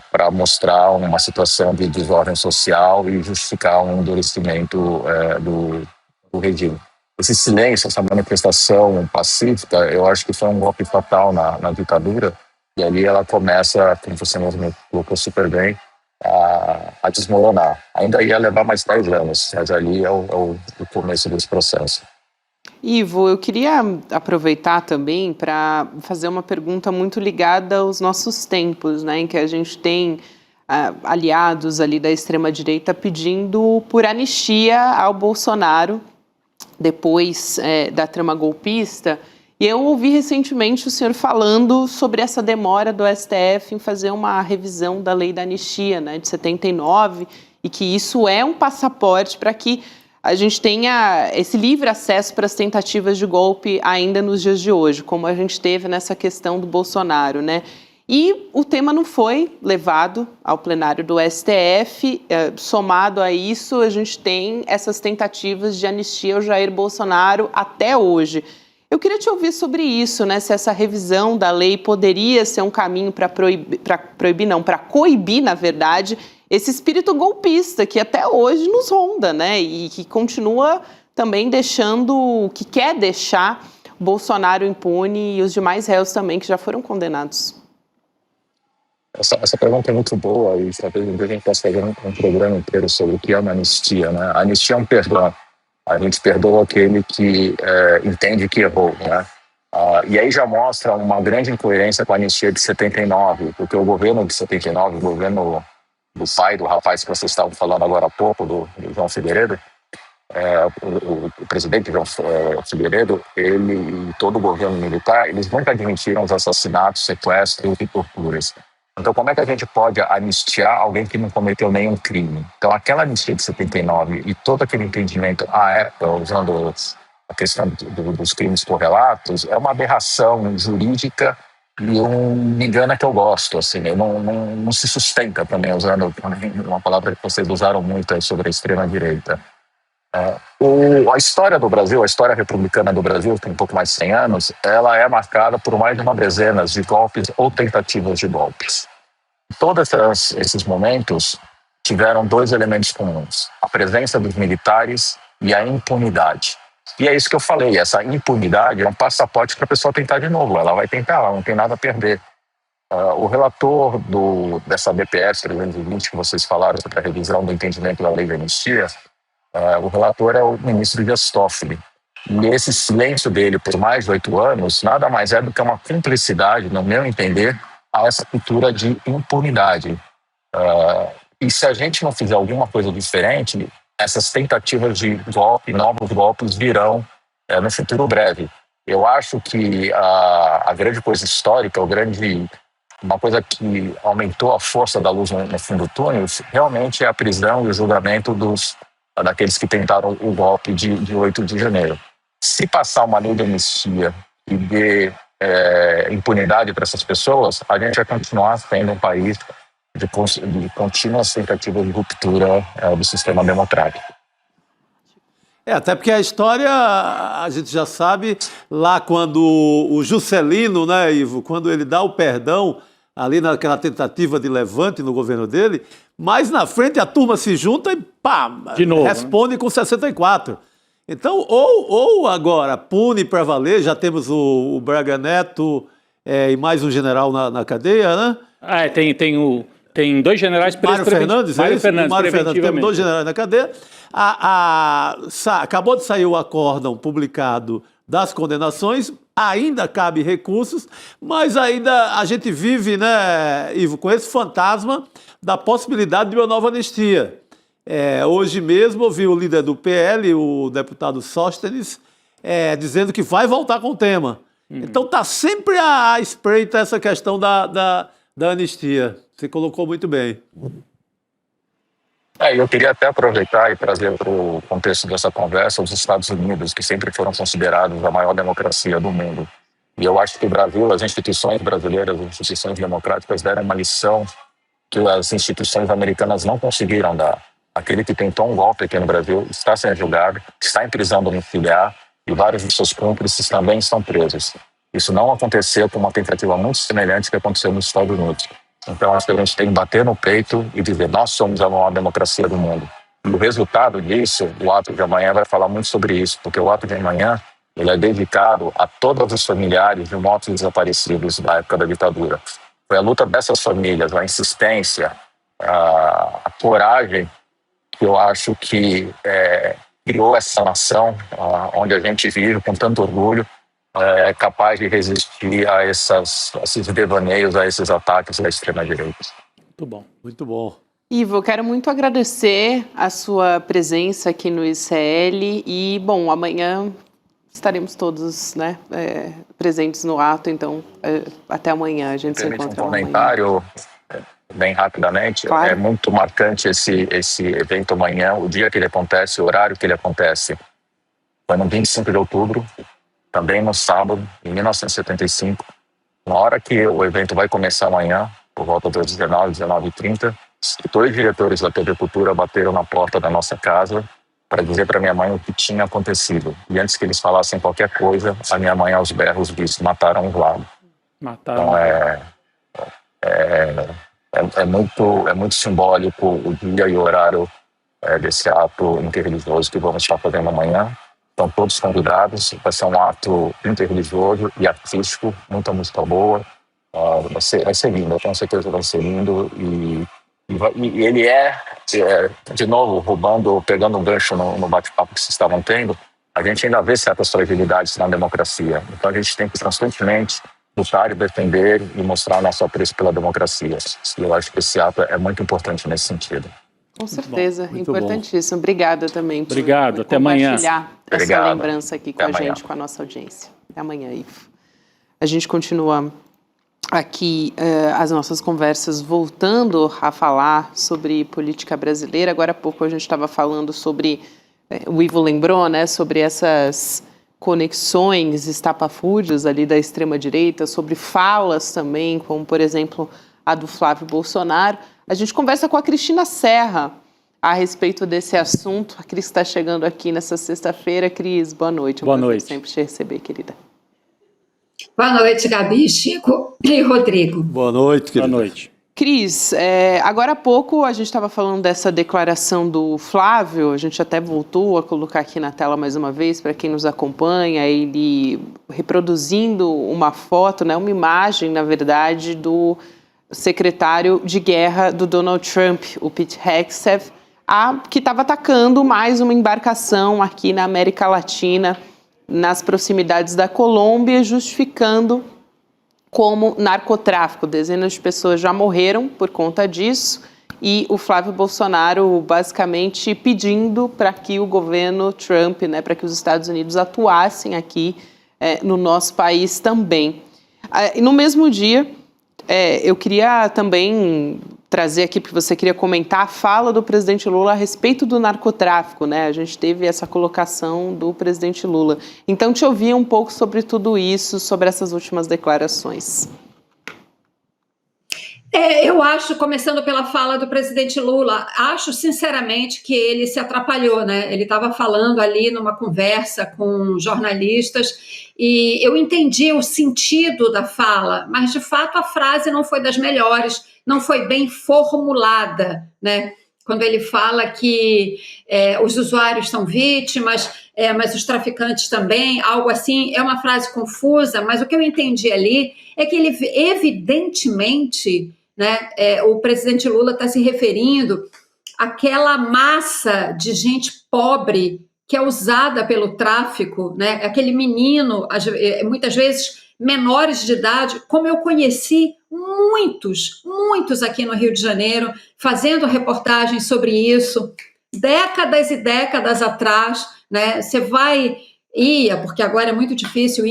para mostrar uma situação de desordem social e justificar um endurecimento do regime. Esse silêncio, essa manifestação pacífica, eu acho que foi um golpe fatal na ditadura, e ali ela começa, como você mesmo colocou super bem, a desmoronar. Ainda ia levar mais 10 anos, mas ali é o começo desse processo. Ivo, eu queria aproveitar também para fazer uma pergunta muito ligada aos nossos tempos, né, em que a gente tem aliados ali da extrema-direita pedindo por anistia ao Bolsonaro depois da trama golpista. E eu ouvi recentemente o senhor falando sobre essa demora do STF em fazer uma revisão da lei da anistia, né, de 79, e que isso é um passaporte para que a gente tenha esse livre acesso para as tentativas de golpe ainda nos dias de hoje, como a gente teve nessa questão do Bolsonaro, né? E o tema não foi levado ao plenário do STF. Somado a isso, a gente tem essas tentativas de anistia ao Jair Bolsonaro até hoje. Eu queria te ouvir sobre isso, né? Se essa revisão da lei poderia ser um caminho para coibir, na verdade, esse espírito golpista que até hoje nos ronda, né? E que continua também que quer deixar Bolsonaro impune e os demais réus também que já foram condenados. Essa pergunta é muito boa e talvez a gente possa fazer um programa inteiro sobre o que é uma anistia, né? A anistia é um perdão. A gente perdoa aquele que entende que errou, né? E aí já mostra uma grande incoerência com a anistia de 79, porque o governo de 79, o governo do pai do rapaz que vocês estavam falando agora há pouco, do João Figueiredo, o presidente João Figueiredo, ele e todo o governo militar, eles nunca admitiram os assassinatos, sequestros e torturas. Então, como é que a gente pode anistiar alguém que não cometeu nenhum crime? Então, aquela anistia de 79 e todo aquele entendimento à época, usando a questão dos crimes correlatos, é uma aberração jurídica e me engana que eu gosto, assim, não se sustenta também, usando uma palavra que vocês usaram muito aí sobre a extrema-direita. A história do Brasil, a história republicana do Brasil, que tem um pouco mais de 100 anos, ela é marcada por mais de uma dezena de golpes ou tentativas de golpes. Todos esses momentos tiveram dois elementos comuns: a presença dos militares e a impunidade. E é isso que eu falei, essa impunidade é um passaporte para a pessoa tentar de novo. Ela vai tentar, ela não tem nada a perder. O relator dessa BPS 320 que vocês falaram sobre a revisão do entendimento da lei de anistia, o relator é o ministro Dias Toffoli. E esse silêncio dele por mais de 8 anos nada mais é do que uma cumplicidade, no meu entender, a essa cultura de impunidade. E se a gente não fizer alguma coisa diferente, essas tentativas de golpe, novos golpes virão no futuro breve. Eu acho que a grande coisa histórica, uma coisa que aumentou a força da luz no fundo do túnel, realmente é a prisão e o julgamento daqueles que tentaram o golpe de 8 de janeiro. Se passar uma lei de anistia e de impunidade para essas pessoas, a gente vai continuar sendo um país de contínuas tentativas de ruptura do sistema democrático. Até porque a história, a gente já sabe, lá quando o Juscelino, né, Ivo, quando ele dá o perdão, ali naquela tentativa de levante no governo dele, mais na frente a turma se junta e pá, de novo, responde, né? Com 64. Então, ou agora pune para valer, já temos o Braga Neto e mais um general na cadeia, né? Tem 2 generais presos. Mário Fernandes, temos 2 generais na cadeia. Acabou de sair o acórdão publicado das condenações, ainda cabe recursos, mas ainda a gente vive, né, Ivo, com esse fantasma da possibilidade de uma nova anistia. Hoje mesmo ouvi o líder do PL, o deputado Sóstenes, dizendo que vai voltar com o tema. Então está sempre à espreita essa questão da anistia. Você colocou muito bem. Eu queria até aproveitar e trazer para o contexto dessa conversa os Estados Unidos, que sempre foram considerados a maior democracia do mundo. E eu acho que o Brasil, as instituições brasileiras, as instituições democráticas deram uma lição que as instituições americanas não conseguiram dar. Aquele que tentou um golpe aqui no Brasil está sendo julgado, está em prisão domiciliar e vários de seus cúmplices também estão presos. Isso não aconteceu com uma tentativa muito semelhante que aconteceu nos Estados Unidos. Então, acho que a gente tem que bater no peito e dizer: nós somos a maior democracia do mundo. E o resultado disso, o ato de amanhã vai falar muito sobre isso, porque o ato de amanhã ele é dedicado a todos os familiares de mortos e desaparecidos da época da ditadura. Foi a luta dessas famílias, a insistência, a coragem, que eu acho que criou essa nação onde a gente vive com tanto orgulho, é capaz de resistir a esses devaneios, a esses ataques da extrema-direita. Muito bom, muito bom. Ivo, eu quero muito agradecer a sua presença aqui no ICL e, bom, amanhã estaremos todos, né, presentes no ato, então até amanhã, a gente se encontra amanhã. Comentário, bem rapidamente, claro. É muito marcante esse evento amanhã, o dia que ele acontece, o horário que ele acontece. Foi no 25 de outubro, também no sábado, em 1975, na hora que o evento vai começar amanhã, por volta das 19h30, 2 diretores da TV Cultura bateram na porta da nossa casa para dizer para minha mãe o que tinha acontecido. E antes que eles falassem qualquer coisa, a minha mãe aos berros disse: mataram o Vlado. Então é muito simbólico o dia e o horário desse ato interreligioso que vamos estar fazendo amanhã. Estão todos convidados, vai ser um ato interreligioso e artístico, muita música boa, vai ser lindo, eu tenho certeza que vai ser lindo e ele de novo, pegando um gancho no bate-papo que vocês estavam tendo, a gente ainda vê certas fragilidades na democracia. Então a gente tem que constantemente lutar e defender e mostrar nosso apreço pela democracia. E eu acho que esse ato é muito importante nesse sentido. Com certeza, muito importantíssimo. Obrigada também por Obrigado, até amanhã. compartilhar essa Obrigado. lembrança aqui com Até a amanhã. gente, com a nossa audiência. Até amanhã, Ivo. A gente continua aqui as nossas conversas voltando a falar sobre política brasileira. Agora há pouco a gente estava falando sobre, o Ivo lembrou, né, sobre essas conexões estapafúrdias ali da extrema-direita, sobre falas também, como por exemplo a do Flávio Bolsonaro. A gente conversa com a Cristina Serra a respeito desse assunto. A Cris está chegando aqui nessa sexta-feira. Cris, boa noite. Boa prazer noite. sempre te receber, querida. Boa noite, Gabi, Chico e Rodrigo. Boa noite, querido. Boa noite. Cris, agora há pouco a gente estava falando dessa declaração do Flávio, a gente até voltou a colocar aqui na tela mais uma vez, para quem nos acompanha, ele reproduzindo uma foto, né, uma imagem, na verdade, do secretário de guerra do Donald Trump, o Pete Hegseth, que estava atacando mais uma embarcação aqui na América Latina, nas proximidades da Colômbia, justificando como narcotráfico. Dezenas de pessoas já morreram por conta disso e o Flávio Bolsonaro basicamente pedindo para que o governo Trump, né, para que os Estados Unidos atuassem aqui no nosso país também. E no mesmo dia, eu queria também trazer aqui, porque você queria comentar a fala do presidente Lula a respeito do narcotráfico, né? A gente teve essa colocação do presidente Lula. Então, te ouvir um pouco sobre tudo isso, sobre essas últimas declarações. Eu acho, começando pela fala do presidente Lula, acho sinceramente que ele se atrapalhou, né? Ele estava falando ali numa conversa com jornalistas e eu entendi o sentido da fala, mas de fato a frase não foi das melhores, não foi bem formulada, né? Quando ele fala que os usuários são vítimas, mas os traficantes também, algo assim, é uma frase confusa, mas o que eu entendi ali é que ele, evidentemente, né, o presidente Lula está se referindo àquela massa de gente pobre que é usada pelo tráfico, né, aquele menino, muitas vezes menores de idade, como eu conheci muitos aqui no Rio de Janeiro, fazendo reportagens sobre isso, décadas e décadas atrás, né? Você ia, porque agora é muito difícil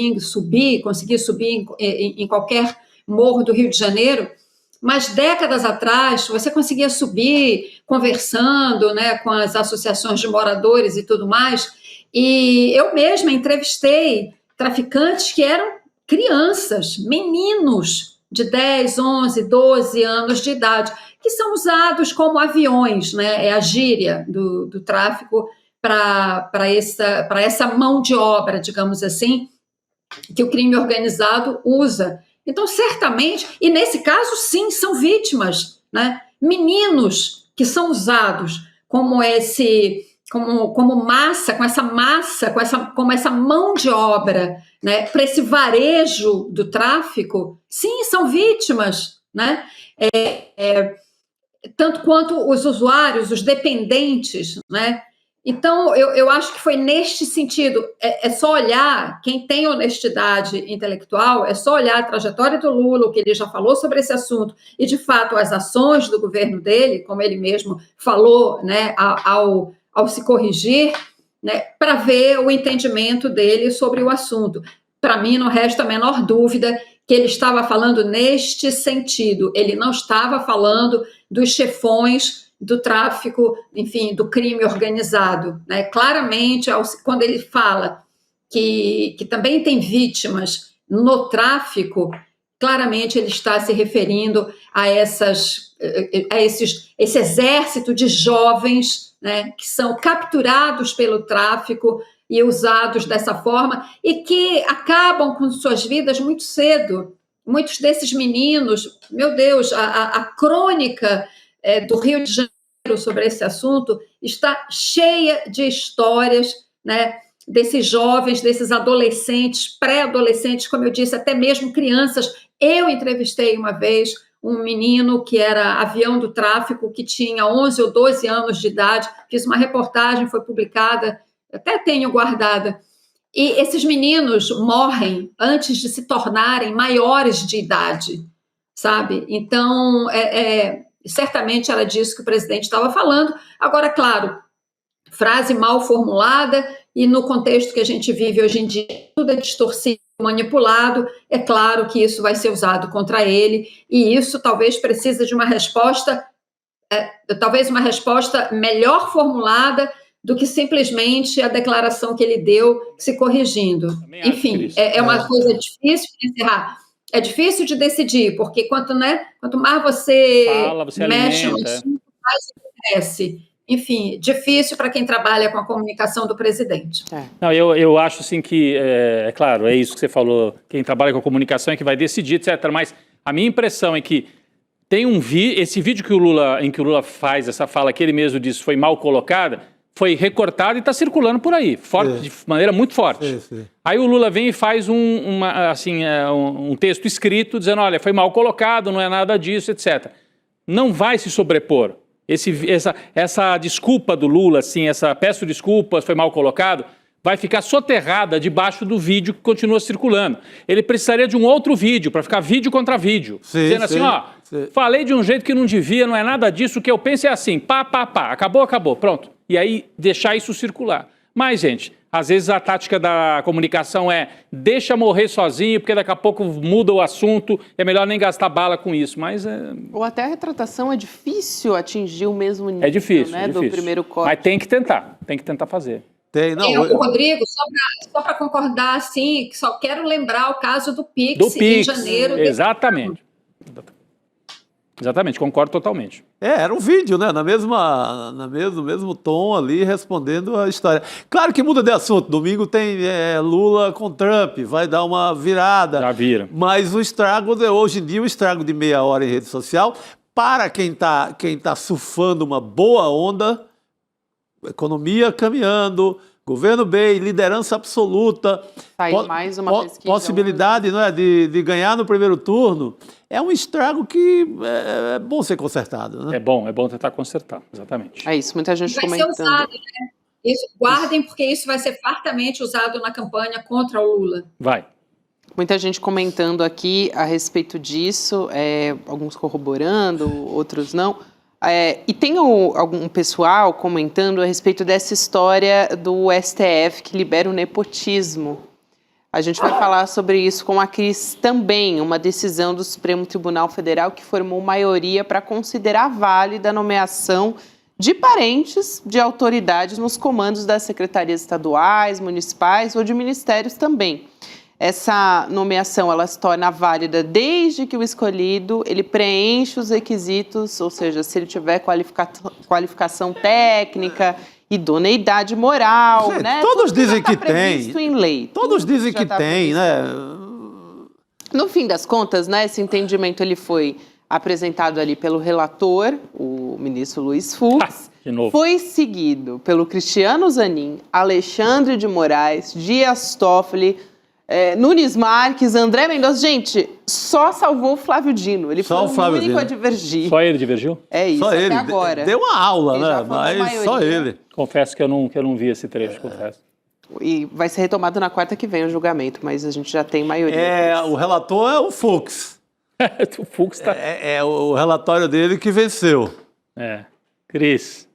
conseguir subir em qualquer morro do Rio de Janeiro, mas décadas atrás você conseguia subir conversando, né, com as associações de moradores e tudo mais, e eu mesma entrevistei traficantes que eram crianças, meninos de 10, 11, 12 anos de idade, que são usados como aviões, né? É a gíria do tráfico para essa mão de obra, digamos assim, que o crime organizado usa. Então, certamente, e nesse caso, sim, são vítimas, né? Meninos que são usados como massa, como essa mão de obra, né, para esse varejo do tráfico, sim, são vítimas, né? Tanto quanto os usuários, os dependentes, né? Então, eu acho que foi neste sentido, é só olhar, quem tem honestidade intelectual, é só olhar a trajetória do Lula, o que ele já falou sobre esse assunto, e, de fato, as ações do governo dele, como ele mesmo falou, né, ao se corrigir, né, para ver o entendimento dele sobre o assunto. Para mim, não resta a menor dúvida que ele estava falando neste sentido, ele não estava falando dos chefões do tráfico, enfim, do crime organizado, né? Claramente, quando ele fala que também tem vítimas no tráfico, claramente ele está se referindo a esse exército de jovens, né, que são capturados pelo tráfico e usados dessa forma e que acabam com suas vidas muito cedo. Muitos desses meninos, meu Deus, a crônica do Rio de Janeiro sobre esse assunto está cheia de histórias, né, desses jovens, desses adolescentes, pré-adolescentes, como eu disse, até mesmo crianças. Eu entrevistei uma vez um menino que era avião do tráfico, que tinha 11 ou 12 anos de idade, fiz uma reportagem, foi publicada até tenho guardada. E esses meninos morrem antes de se tornarem maiores de idade, sabe? Então, certamente era disso que o presidente estava falando. Agora, claro, frase mal formulada, e no contexto que a gente vive hoje em dia, tudo é distorcido, manipulado, é claro que isso vai ser usado contra ele, e isso talvez precise de uma resposta, talvez uma resposta melhor formulada do que simplesmente a declaração que ele deu se corrigindo. Enfim, é uma coisa difícil de encerrar. É difícil de decidir, porque quanto mais você mexe no assunto, mais acontece. Enfim, difícil para quem trabalha com a comunicação do presidente. Não, eu acho assim que, claro, é isso que você falou, quem trabalha com a comunicação é que vai decidir, etc. Mas a minha impressão é que tem esse vídeo em que o Lula faz essa fala que ele mesmo disse foi mal colocada, foi recortado e está circulando por aí, de maneira muito forte. Sim. Aí o Lula vem e faz um texto escrito dizendo, olha, foi mal colocado, não é nada disso, etc. Não vai se sobrepor. Essa desculpa do Lula, assim, peço desculpas, foi mal colocado, vai ficar soterrada debaixo do vídeo que continua circulando. Ele precisaria de um outro vídeo, para ficar vídeo contra vídeo. Dizendo assim, falei de um jeito que não devia, não é nada disso, o que eu penso é assim, acabou, pronto. E aí deixar isso circular. Mas, gente, às vezes a tática da comunicação é deixa morrer sozinho, porque daqui a pouco muda o assunto, é melhor nem gastar bala com isso, mas... Ou até a retratação é difícil atingir o mesmo nível, é difícil. Do primeiro corte. Mas tem que tentar fazer. Rodrigo, só para concordar, assim, só quero lembrar o caso do Pix em janeiro. Exatamente. Exatamente, concordo totalmente. Era um vídeo, né? No mesmo tom ali, respondendo a história. Claro que muda de assunto. Domingo tem Lula com Trump, vai dar uma virada. Já vira. Mas o estrago, hoje em dia, o estrago de meia hora em rede social, para quem tá surfando uma boa onda, economia caminhando, governo bem, liderança absoluta, mais uma pesquisa, possibilidade não é, de ganhar no primeiro turno, é um estrago que é bom ser consertado. Né? É bom tentar consertar, exatamente. É isso, muita gente comentando. Vai ser usado, né? Guardem, porque isso vai ser fartamente usado na campanha contra o Lula. Vai. Muita gente comentando aqui a respeito disso, alguns corroborando, outros não. E tem algum pessoal comentando a respeito dessa história do STF que libera o nepotismo. A gente vai falar sobre isso com a Cris também, uma decisão do Supremo Tribunal Federal que formou maioria para considerar válida a nomeação de parentes de autoridades nos comandos das secretarias estaduais, municipais ou de ministérios também. Essa nomeação ela se torna válida desde que o escolhido ele preenche os requisitos, ou seja, se ele tiver qualificação técnica, idoneidade moral, né? Todos dizem que tem. Previsto em lei. Todos dizem que tem, né? No fim das contas, né, esse entendimento ele foi apresentado ali pelo relator, o ministro Luiz Fux, foi seguido pelo Cristiano Zanin, Alexandre de Moraes, Dias Toffoli, Nunes Marques, André Mendonça. Gente, só salvou o Flávio Dino. Ele só foi o único a divergir. Só ele divergiu? É isso, só até ele. agora. Deu uma aula, né? Mas só ele. Confesso que eu não vi esse trecho, confesso. E vai ser retomado na quarta que vem o julgamento, mas a gente já tem maioria. O relator é o Fux. O Fux tá... É o relatório dele que venceu. Cris.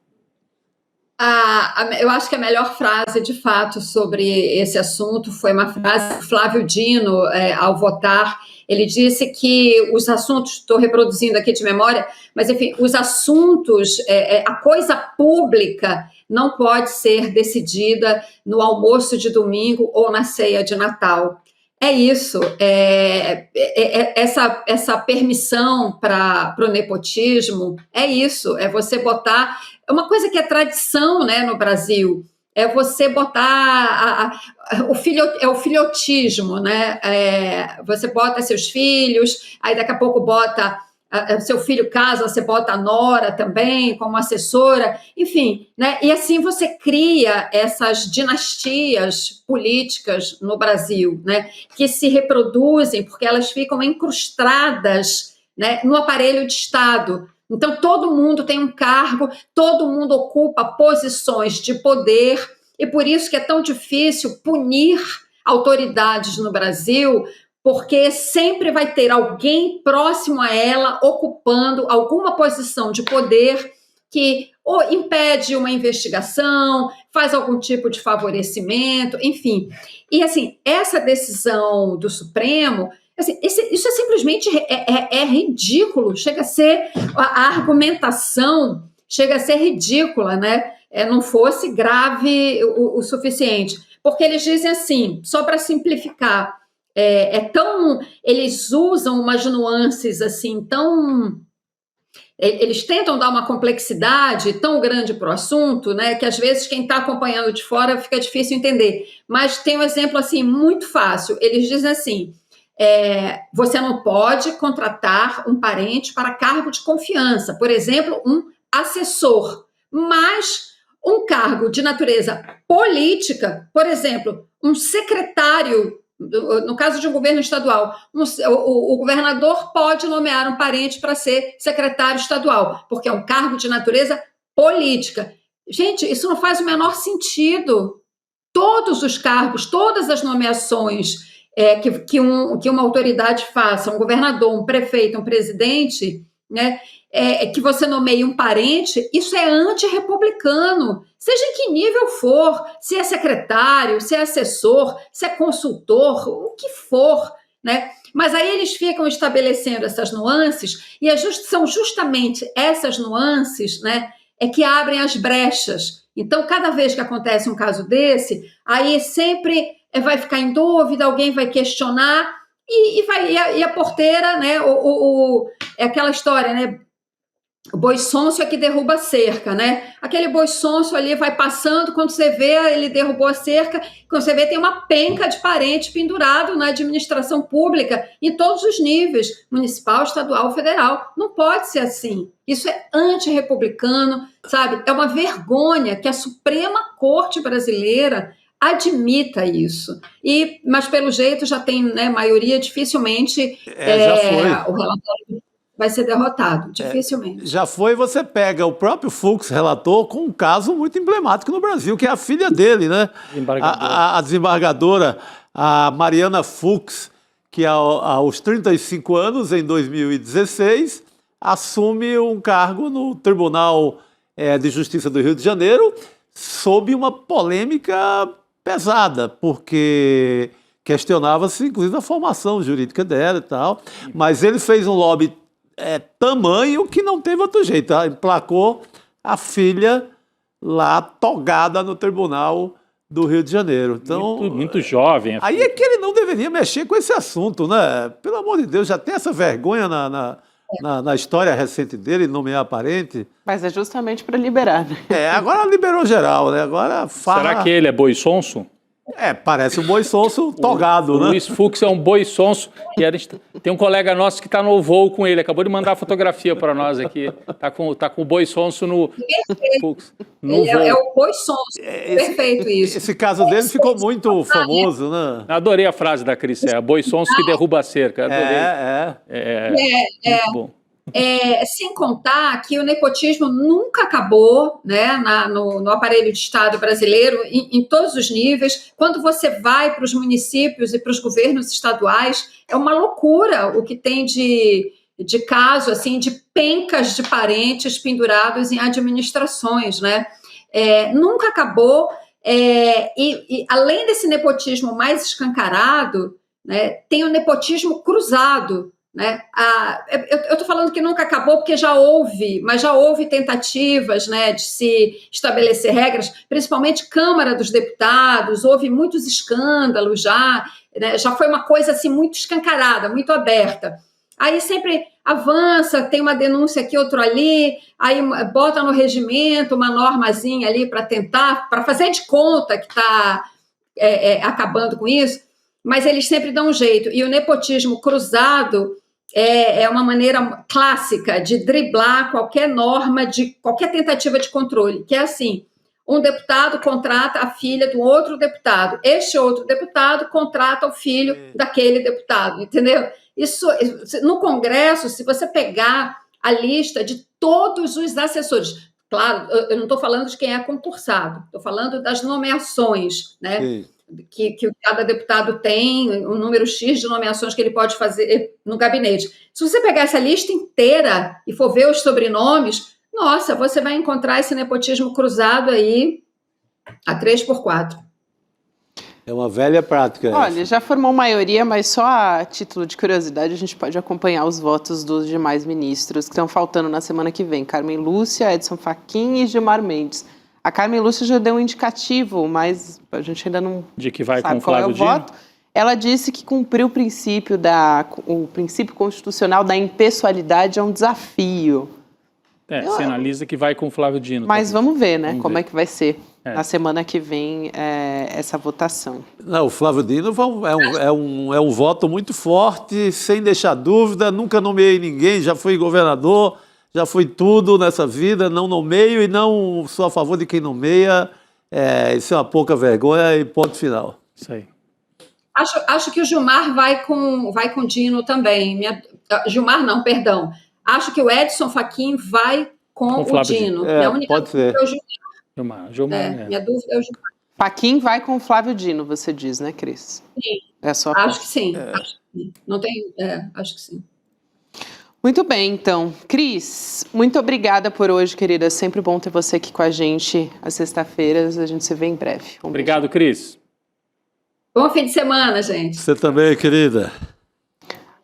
Eu acho que a melhor frase, de fato, sobre esse assunto foi uma frase do Flávio Dino, ao votar. Ele disse que os assuntos, estou reproduzindo aqui de memória, mas, enfim, os assuntos, a coisa pública não pode ser decidida no almoço de domingo ou na ceia de Natal. É isso, essa permissão para o nepotismo, é isso, é você botar... É uma coisa que é tradição, né, no Brasil, é você botar o filhotismo, né? Você bota seus filhos, aí daqui a pouco bota seu filho casa, você bota a nora também como assessora, enfim, né? E assim você cria essas dinastias políticas no Brasil, né? Que se reproduzem porque elas ficam incrustadas, né, no aparelho de Estado. Então, todo mundo tem um cargo, todo mundo ocupa posições de poder e por isso que é tão difícil punir autoridades no Brasil, porque sempre vai ter alguém próximo a ela ocupando alguma posição de poder que ou impede uma investigação, faz algum tipo de favorecimento, enfim. E, assim, essa decisão do Supremo, assim, isso é simplesmente ridículo, chega a ser, a argumentação chega a ser ridícula, né? Não fosse grave o suficiente. Porque eles dizem assim, só para simplificar, eles usam umas nuances assim tão... Eles tentam dar uma complexidade tão grande para o assunto, né, que às vezes quem está acompanhando de fora fica difícil entender. Mas tem um exemplo assim muito fácil. Eles dizem assim, você não pode contratar um parente para cargo de confiança, por exemplo, um assessor, mas um cargo de natureza política, por exemplo, um secretário, no caso de um governo estadual, o governador pode nomear um parente para ser secretário estadual, porque é um cargo de natureza política. Gente, isso não faz o menor sentido. Todos os cargos, todas as nomeações que uma autoridade faça, um governador, um prefeito, um presidente, né, que você nomeie um parente, isso é antirrepublicano, seja em que nível for, se é secretário, se é assessor, se é consultor, o que for, né? Mas aí eles ficam estabelecendo essas nuances, e são justamente essas nuances, né, que abrem as brechas. Então, cada vez que acontece um caso desse, aí sempre vai ficar em dúvida, alguém vai questionar, e a porteira, né, é aquela história, né? O boi sonso é que derruba a cerca, né? Aquele boi sonso ali vai passando, quando você vê, ele derrubou a cerca, quando você vê, tem uma penca de parente pendurado na administração pública, em todos os níveis, municipal, estadual, federal. Não pode ser assim. Isso é antirrepublicano, sabe? É uma vergonha que a Suprema Corte Brasileira admita isso. Mas, pelo jeito, já tem, né, maioria, dificilmente já foi. O relatório vai ser derrotado, dificilmente. Já foi, você pega o próprio Fux, relator, com um caso muito emblemático no Brasil, que é a filha dele, né? A desembargadora, a Mariana Fux, que aos 35 anos, em 2016, assume um cargo no Tribunal de Justiça do Rio de Janeiro, sob uma polêmica pesada, porque questionava-se, inclusive, a formação jurídica dela e tal, mas ele fez um lobby tamanho que não teve outro jeito. Emplacou a filha lá togada no Tribunal do Rio de Janeiro. Então, muito jovem. Aí é que ele não deveria mexer com esse assunto, né? Pelo amor de Deus, já tem essa vergonha na história recente dele, nomear parente. Mas é justamente para liberar, né? Agora liberou geral, né? Agora fala... Será que ele é boi sonso? Parece um boi sonso togado, né? O Luiz Fux é um boi sonso. E a gente tem um colega nosso que está no voo com ele. Acabou de mandar a fotografia para nós aqui. Tá com o boi sonso no Fux. No voo. É o boi sonso. Perfeito isso. Esse caso dele ficou muito famoso, né? Adorei a frase da Cris. Boi sonso que derruba a cerca. Adorei. Muito bom. Sem contar que o nepotismo nunca acabou, né, no aparelho de Estado brasileiro, em todos os níveis. Quando você vai para os municípios e para os governos estaduais, é uma loucura o que tem de caso, assim, de pencas de parentes pendurados em administrações, né? Nunca acabou. E além desse nepotismo mais escancarado, né, tem o nepotismo cruzado, né? Eu estou falando que nunca acabou porque já houve tentativas, né, de se estabelecer regras, principalmente Câmara dos Deputados, houve muitos escândalos já, né, já foi uma coisa assim muito escancarada, muito aberta. Aí sempre avança, tem uma denúncia aqui, outro ali, aí bota no regimento uma normazinha ali para fazer de conta que está acabando com isso, mas eles sempre dão um jeito. E o nepotismo cruzado é uma maneira clássica de driblar qualquer norma, qualquer tentativa de controle, que é assim: um deputado contrata a filha do outro deputado, este outro deputado contrata o filho daquele deputado, entendeu? Isso, no Congresso, se você pegar a lista de todos os assessores, Claro, eu não estou falando de quem é concursado, estou falando das nomeações, né? Sim. Que cada deputado tem, um número X de nomeações que ele pode fazer no gabinete. Se você pegar essa lista inteira e for ver os sobrenomes, nossa, você vai encontrar esse nepotismo cruzado aí a 3x4. É uma velha prática. Olha, já formou maioria, mas só a título de curiosidade a gente pode acompanhar os votos dos demais ministros que estão faltando na semana que vem. Carmen Lúcia, Edson Fachin e Gilmar Mendes. A Carmen Lúcia já deu um indicativo, mas a gente ainda não De que vai sabe com qual é o Flávio Dino? voto. Ela disse que cumprir o princípio constitucional da impessoalidade é um desafio. Você analisa que vai com Flávio Dino. Mas vamos ver, né? Vamos como ver. é que vai ser na semana que vem essa votação. Não, o Flávio Dino é um voto muito forte, sem deixar dúvida. Nunca nomeei ninguém, já fui governador, já fui tudo nessa vida, não nomeio e não sou a favor de quem nomeia. Isso é uma pouca vergonha e ponto final. Isso aí. Acho que o Gilmar vai com Dino também. Gilmar não, perdão. Acho que o Edson Fachin vai com o Dino. Minha única pode ser. dúvida é o Gilmar. Minha dúvida é o Gilmar. Fachin vai com o Flávio Dino, você diz, né, Cris? Sim. É a sua Acho aposta. que sim. Acho que sim. Não tem. Acho que sim. Muito bem, então. Cris, muito obrigada por hoje, querida. Sempre bom ter você aqui com a gente às sexta-feiras. A gente se vê em breve. Obrigado, Cris. Bom fim de semana, gente. Você também, querida.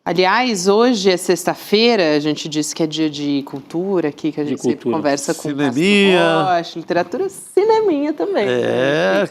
Aliás, hoje é sexta-feira, a gente disse que é dia de cultura aqui, que a gente sempre conversa com Cineminha. o Rocha, literatura, cineminha também.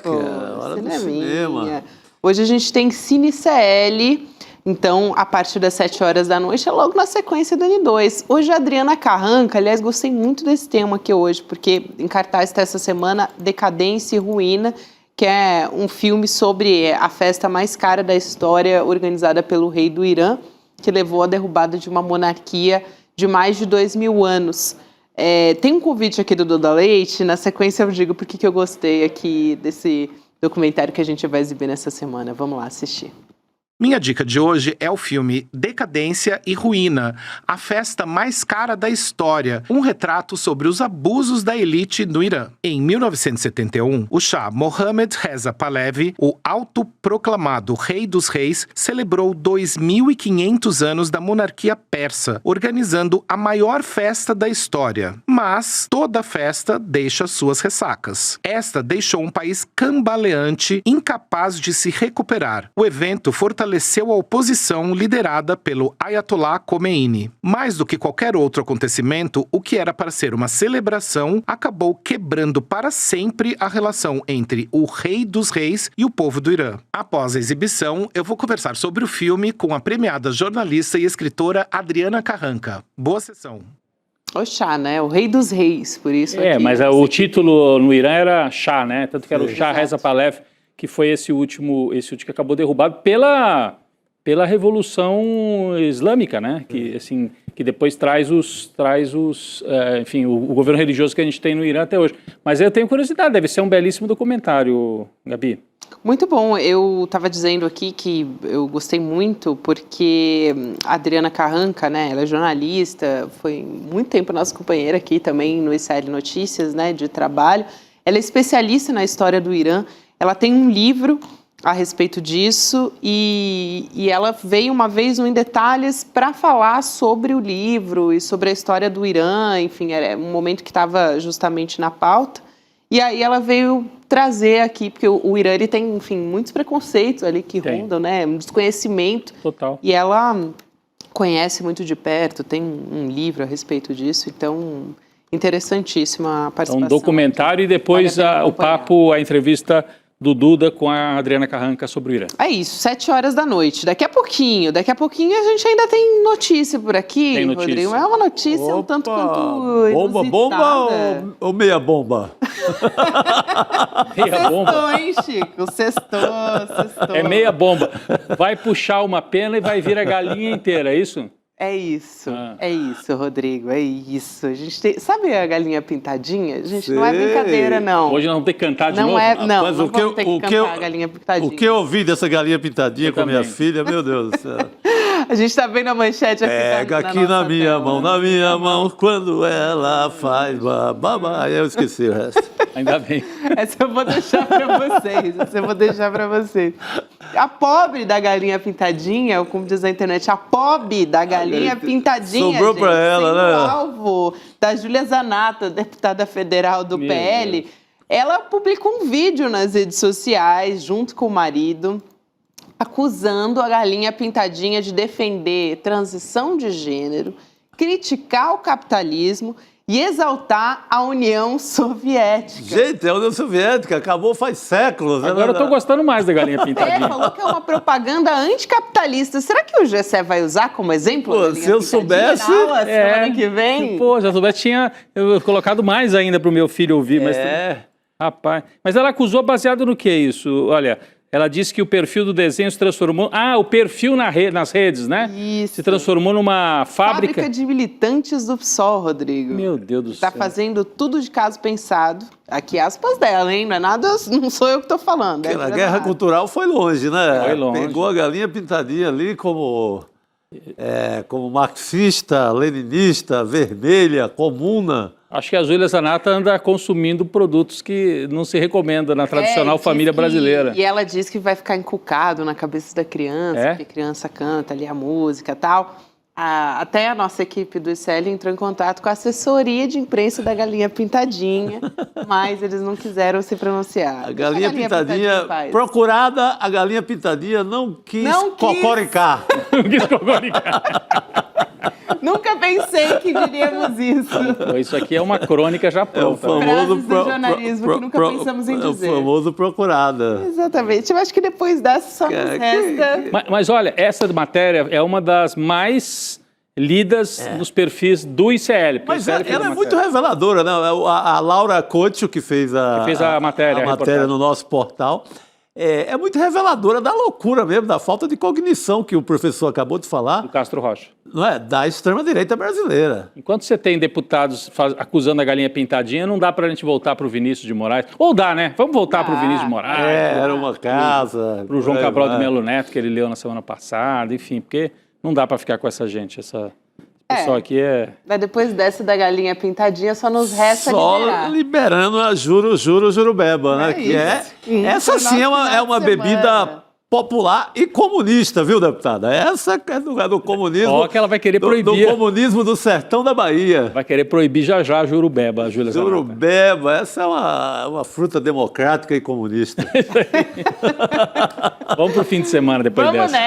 Cara, hora do cinema. Hoje a gente tem Cine CL, então a partir das 7 horas da noite é logo na sequência do N2. Hoje a Adriana Carranca, aliás, gostei muito desse tema aqui hoje, porque em cartaz está essa semana Decadência e Ruína, que é um filme sobre a festa mais cara da história organizada pelo rei do Irã, que levou à derrubada de uma monarquia de mais de 2000 anos. Tem um convite aqui do Duda Leite, na sequência eu digo porque que eu gostei aqui desse documentário que a gente vai exibir nessa semana. Vamos lá assistir. Minha dica de hoje é o filme Decadência e Ruína, a festa mais cara da história, um retrato sobre os abusos da elite no Irã. Em 1971, o Shah Mohammad Reza Pahlavi, o autoproclamado Rei dos Reis, celebrou 2.500 anos da monarquia persa, organizando a maior festa da história. Mas toda festa deixa suas ressacas. Esta deixou um país cambaleante, incapaz de se recuperar. O evento fortaleceu a oposição liderada pelo Ayatollah Khomeini. Mais do que qualquer outro acontecimento, o que era para ser uma celebração acabou quebrando para sempre a relação entre o Rei dos Reis e o povo do Irã. Após a exibição, eu vou conversar sobre o filme com a premiada jornalista e escritora Adriana Carranca. Boa sessão. O Shah, né? O Rei dos Reis, por isso aqui. Mas o título no Irã era Shah, né? Tanto que era o Shah Reza Pahlavi, que foi esse último que acabou derrubado pela Revolução Islâmica, né? Que, assim, que depois traz o governo religioso que a gente tem no Irã até hoje. Mas eu tenho curiosidade, deve ser um belíssimo documentário, Gabi. Muito bom. Eu estava dizendo aqui que eu gostei muito porque a Adriana Carranca, né? Ela é jornalista, foi muito tempo nossa companheira aqui também no ICL Notícias, né? De trabalho. Ela é especialista na história do Irã. Ela tem um livro a respeito disso e ela veio uma vez no Em Detalhes para falar sobre o livro e sobre a história do Irã, enfim, era um momento que estava justamente na pauta. E aí ela veio trazer aqui, porque o Irã ele tem, enfim, muitos preconceitos ali que rondam, né, um desconhecimento. Total. E ela conhece muito de perto, tem um livro a respeito disso, então interessantíssima a participação. Um documentário e depois o papo, a entrevista do Duda com a Adriana Carranca sobre o Irã. É isso, 7 horas da noite. Daqui a pouquinho a gente ainda tem notícia por aqui, tem notícia. Rodrigo. É uma notícia um tanto quanto bomba ou meia bomba? Meia bomba? Sextou, hein, Chico? Sextou. É meia bomba. Vai puxar uma pena e vai vir a galinha inteira, é isso? É isso, Rodrigo, é isso. A gente tem... Sabe a galinha pintadinha? Gente, não é brincadeira, não. Hoje nós vamos ter que cantar de novo? Não, mas vamos ter que cantar a galinha pintadinha. O que eu ouvi dessa galinha pintadinha eu com a minha também. filha, meu Deus do céu. A gente tá vendo a manchete aqui. Pega aqui na minha mão, quando ela faz babá. Eu esqueci o resto. Ainda bem. Essa eu vou deixar pra vocês. A pobre da galinha pintadinha, ou como diz a internet, a pobre da galinha pintadinha, sobrou pra ela, né? Alvo da Júlia Zanato, deputada federal do PL. Ela publicou um vídeo nas redes sociais, junto com o marido, acusando a galinha pintadinha de defender transição de gênero, criticar o capitalismo e exaltar a União Soviética. Gente, a União Soviética acabou faz séculos. Agora eu tô gostando mais da galinha pintadinha. Falou que é uma propaganda anticapitalista. Será que o Gessé vai usar como exemplo? Pô, se eu soubesse... semana que vem? Pô, já soubesse, tinha colocado mais ainda pro meu filho ouvir. Mas, rapaz, mas ela acusou baseado no que isso? Olha... Ela disse que o perfil do desenho se transformou... o perfil nas redes, né? Isso. Se transformou numa fábrica... Fábrica de militantes do PSOL, Rodrigo. Meu Deus do céu. Tá fazendo tudo de caso pensado. Aqui aspas dela, hein? Não é nada... Não sou eu que tô falando. A guerra cultural foi longe, né? Foi longe. Pegou a galinha pintadinha ali como marxista, leninista, vermelha, comuna. Acho que a Júlia Zanato anda consumindo produtos que não se recomenda na tradicional família brasileira. E ela diz que vai ficar encucado na cabeça da criança, porque a criança canta ali a música e tal. Até a nossa equipe do ICL entrou em contato com a assessoria de imprensa da Galinha Pintadinha, mas eles não quiseram se pronunciar. A Galinha Pintadinha, procurada, a Galinha Pintadinha não quis cocoricar. Não quis cocoricar. Nunca pensei que diríamos isso. Isso aqui é uma crônica já pronta. É o famoso do jornalismo que nunca pensamos em dizer. É o famoso procurada. Exatamente. Eu acho que depois dessa só nos resta... Mas olha, essa matéria é uma das mais lidas nos perfis do ICL. Mas ela é muito reveladora, né? A Laura Couto, que fez a matéria no nosso portal, é muito reveladora da loucura mesmo, da falta de cognição que o professor acabou de falar. Do Castro Rocha. Não é? Da extrema-direita brasileira. Enquanto você tem deputados acusando a galinha pintadinha, não dá pra gente voltar pro Vinícius de Moraes. Ou dá, né? Vamos voltar pro Vinícius de Moraes. Era uma casa. Pro João Cabral de Melo Neto, que ele leu na semana passada, enfim, porque não dá pra ficar com essa gente, esse pessoal aqui Mas depois dessa da galinha pintadinha, só nos resta liberar. Só liberando a Jurubeba, né? Essa sim é uma bebida popular e comunista, viu, deputada? Essa é do comunismo... que ela vai querer proibir. Do comunismo do sertão da Bahia. Vai querer proibir já a Jurubeba, a Júlia Zanato. Jurubeba, essa é uma fruta democrática e comunista. Vamos pro fim de semana depois dessa.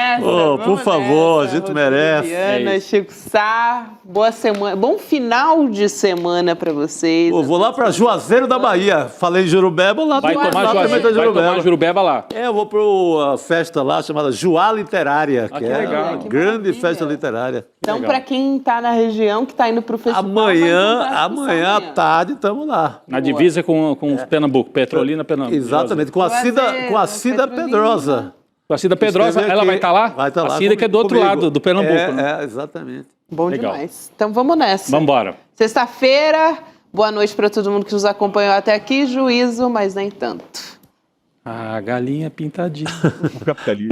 Por favor, a gente merece. Diana, Chico Sá, boa semana, bom final de semana para vocês. Vou lá para Juazeiro da Bahia. Falei em Jurubeba, lá vai tomar Jurubeba lá. Eu vou para festa lá chamada Juá Literária, que é legal. uma grande festa literária. Então, para quem está na região, que está indo para o festival... Amanhã à tarde estamos lá. Na divisa com Pernambuco, Petrolina, Pernambuco. Exatamente, com a Cida Pedrosa. A Cida Pedrosa, ela vai estar lá? Vai estar lá. A Cida que é do outro lado, do Pernambuco. Né? Exatamente. Bom demais. Então vamos nessa. Vamos embora. Sexta-feira, boa noite para todo mundo que nos acompanhou até aqui. Juízo, mas nem tanto. Galinha pintadinha.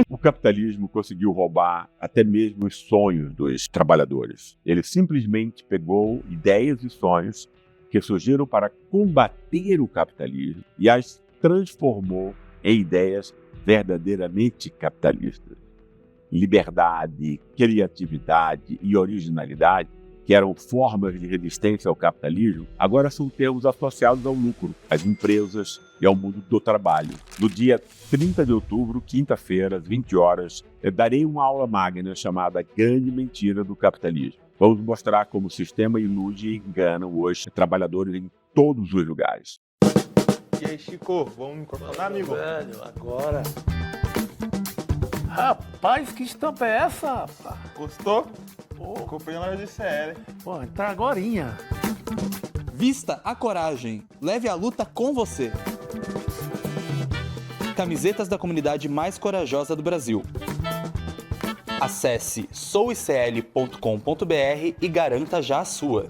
O capitalismo conseguiu roubar até mesmo os sonhos dos trabalhadores. Ele simplesmente pegou ideias e sonhos que surgiram para combater o capitalismo e as transformou em ideias verdadeiramente capitalistas. Liberdade, criatividade e originalidade, que eram formas de resistência ao capitalismo, agora são termos associados ao lucro, às empresas e ao mundo do trabalho. No dia 30 de outubro, quinta-feira, às 20 horas, eu darei uma aula magna chamada Grande Mentira do Capitalismo. Vamos mostrar como o sistema ilude e engana hoje trabalhadores em todos os lugares. E aí, Chico, vamos me incorporar, amigo? Velho, agora... Rapaz, que estampa é essa, rapaz? Gostou? Comprei na loja de CL. Entra agorinha. Vista a coragem. Leve a luta com você. Camisetas da comunidade mais corajosa do Brasil. Acesse souicl.com.br e garanta já a sua.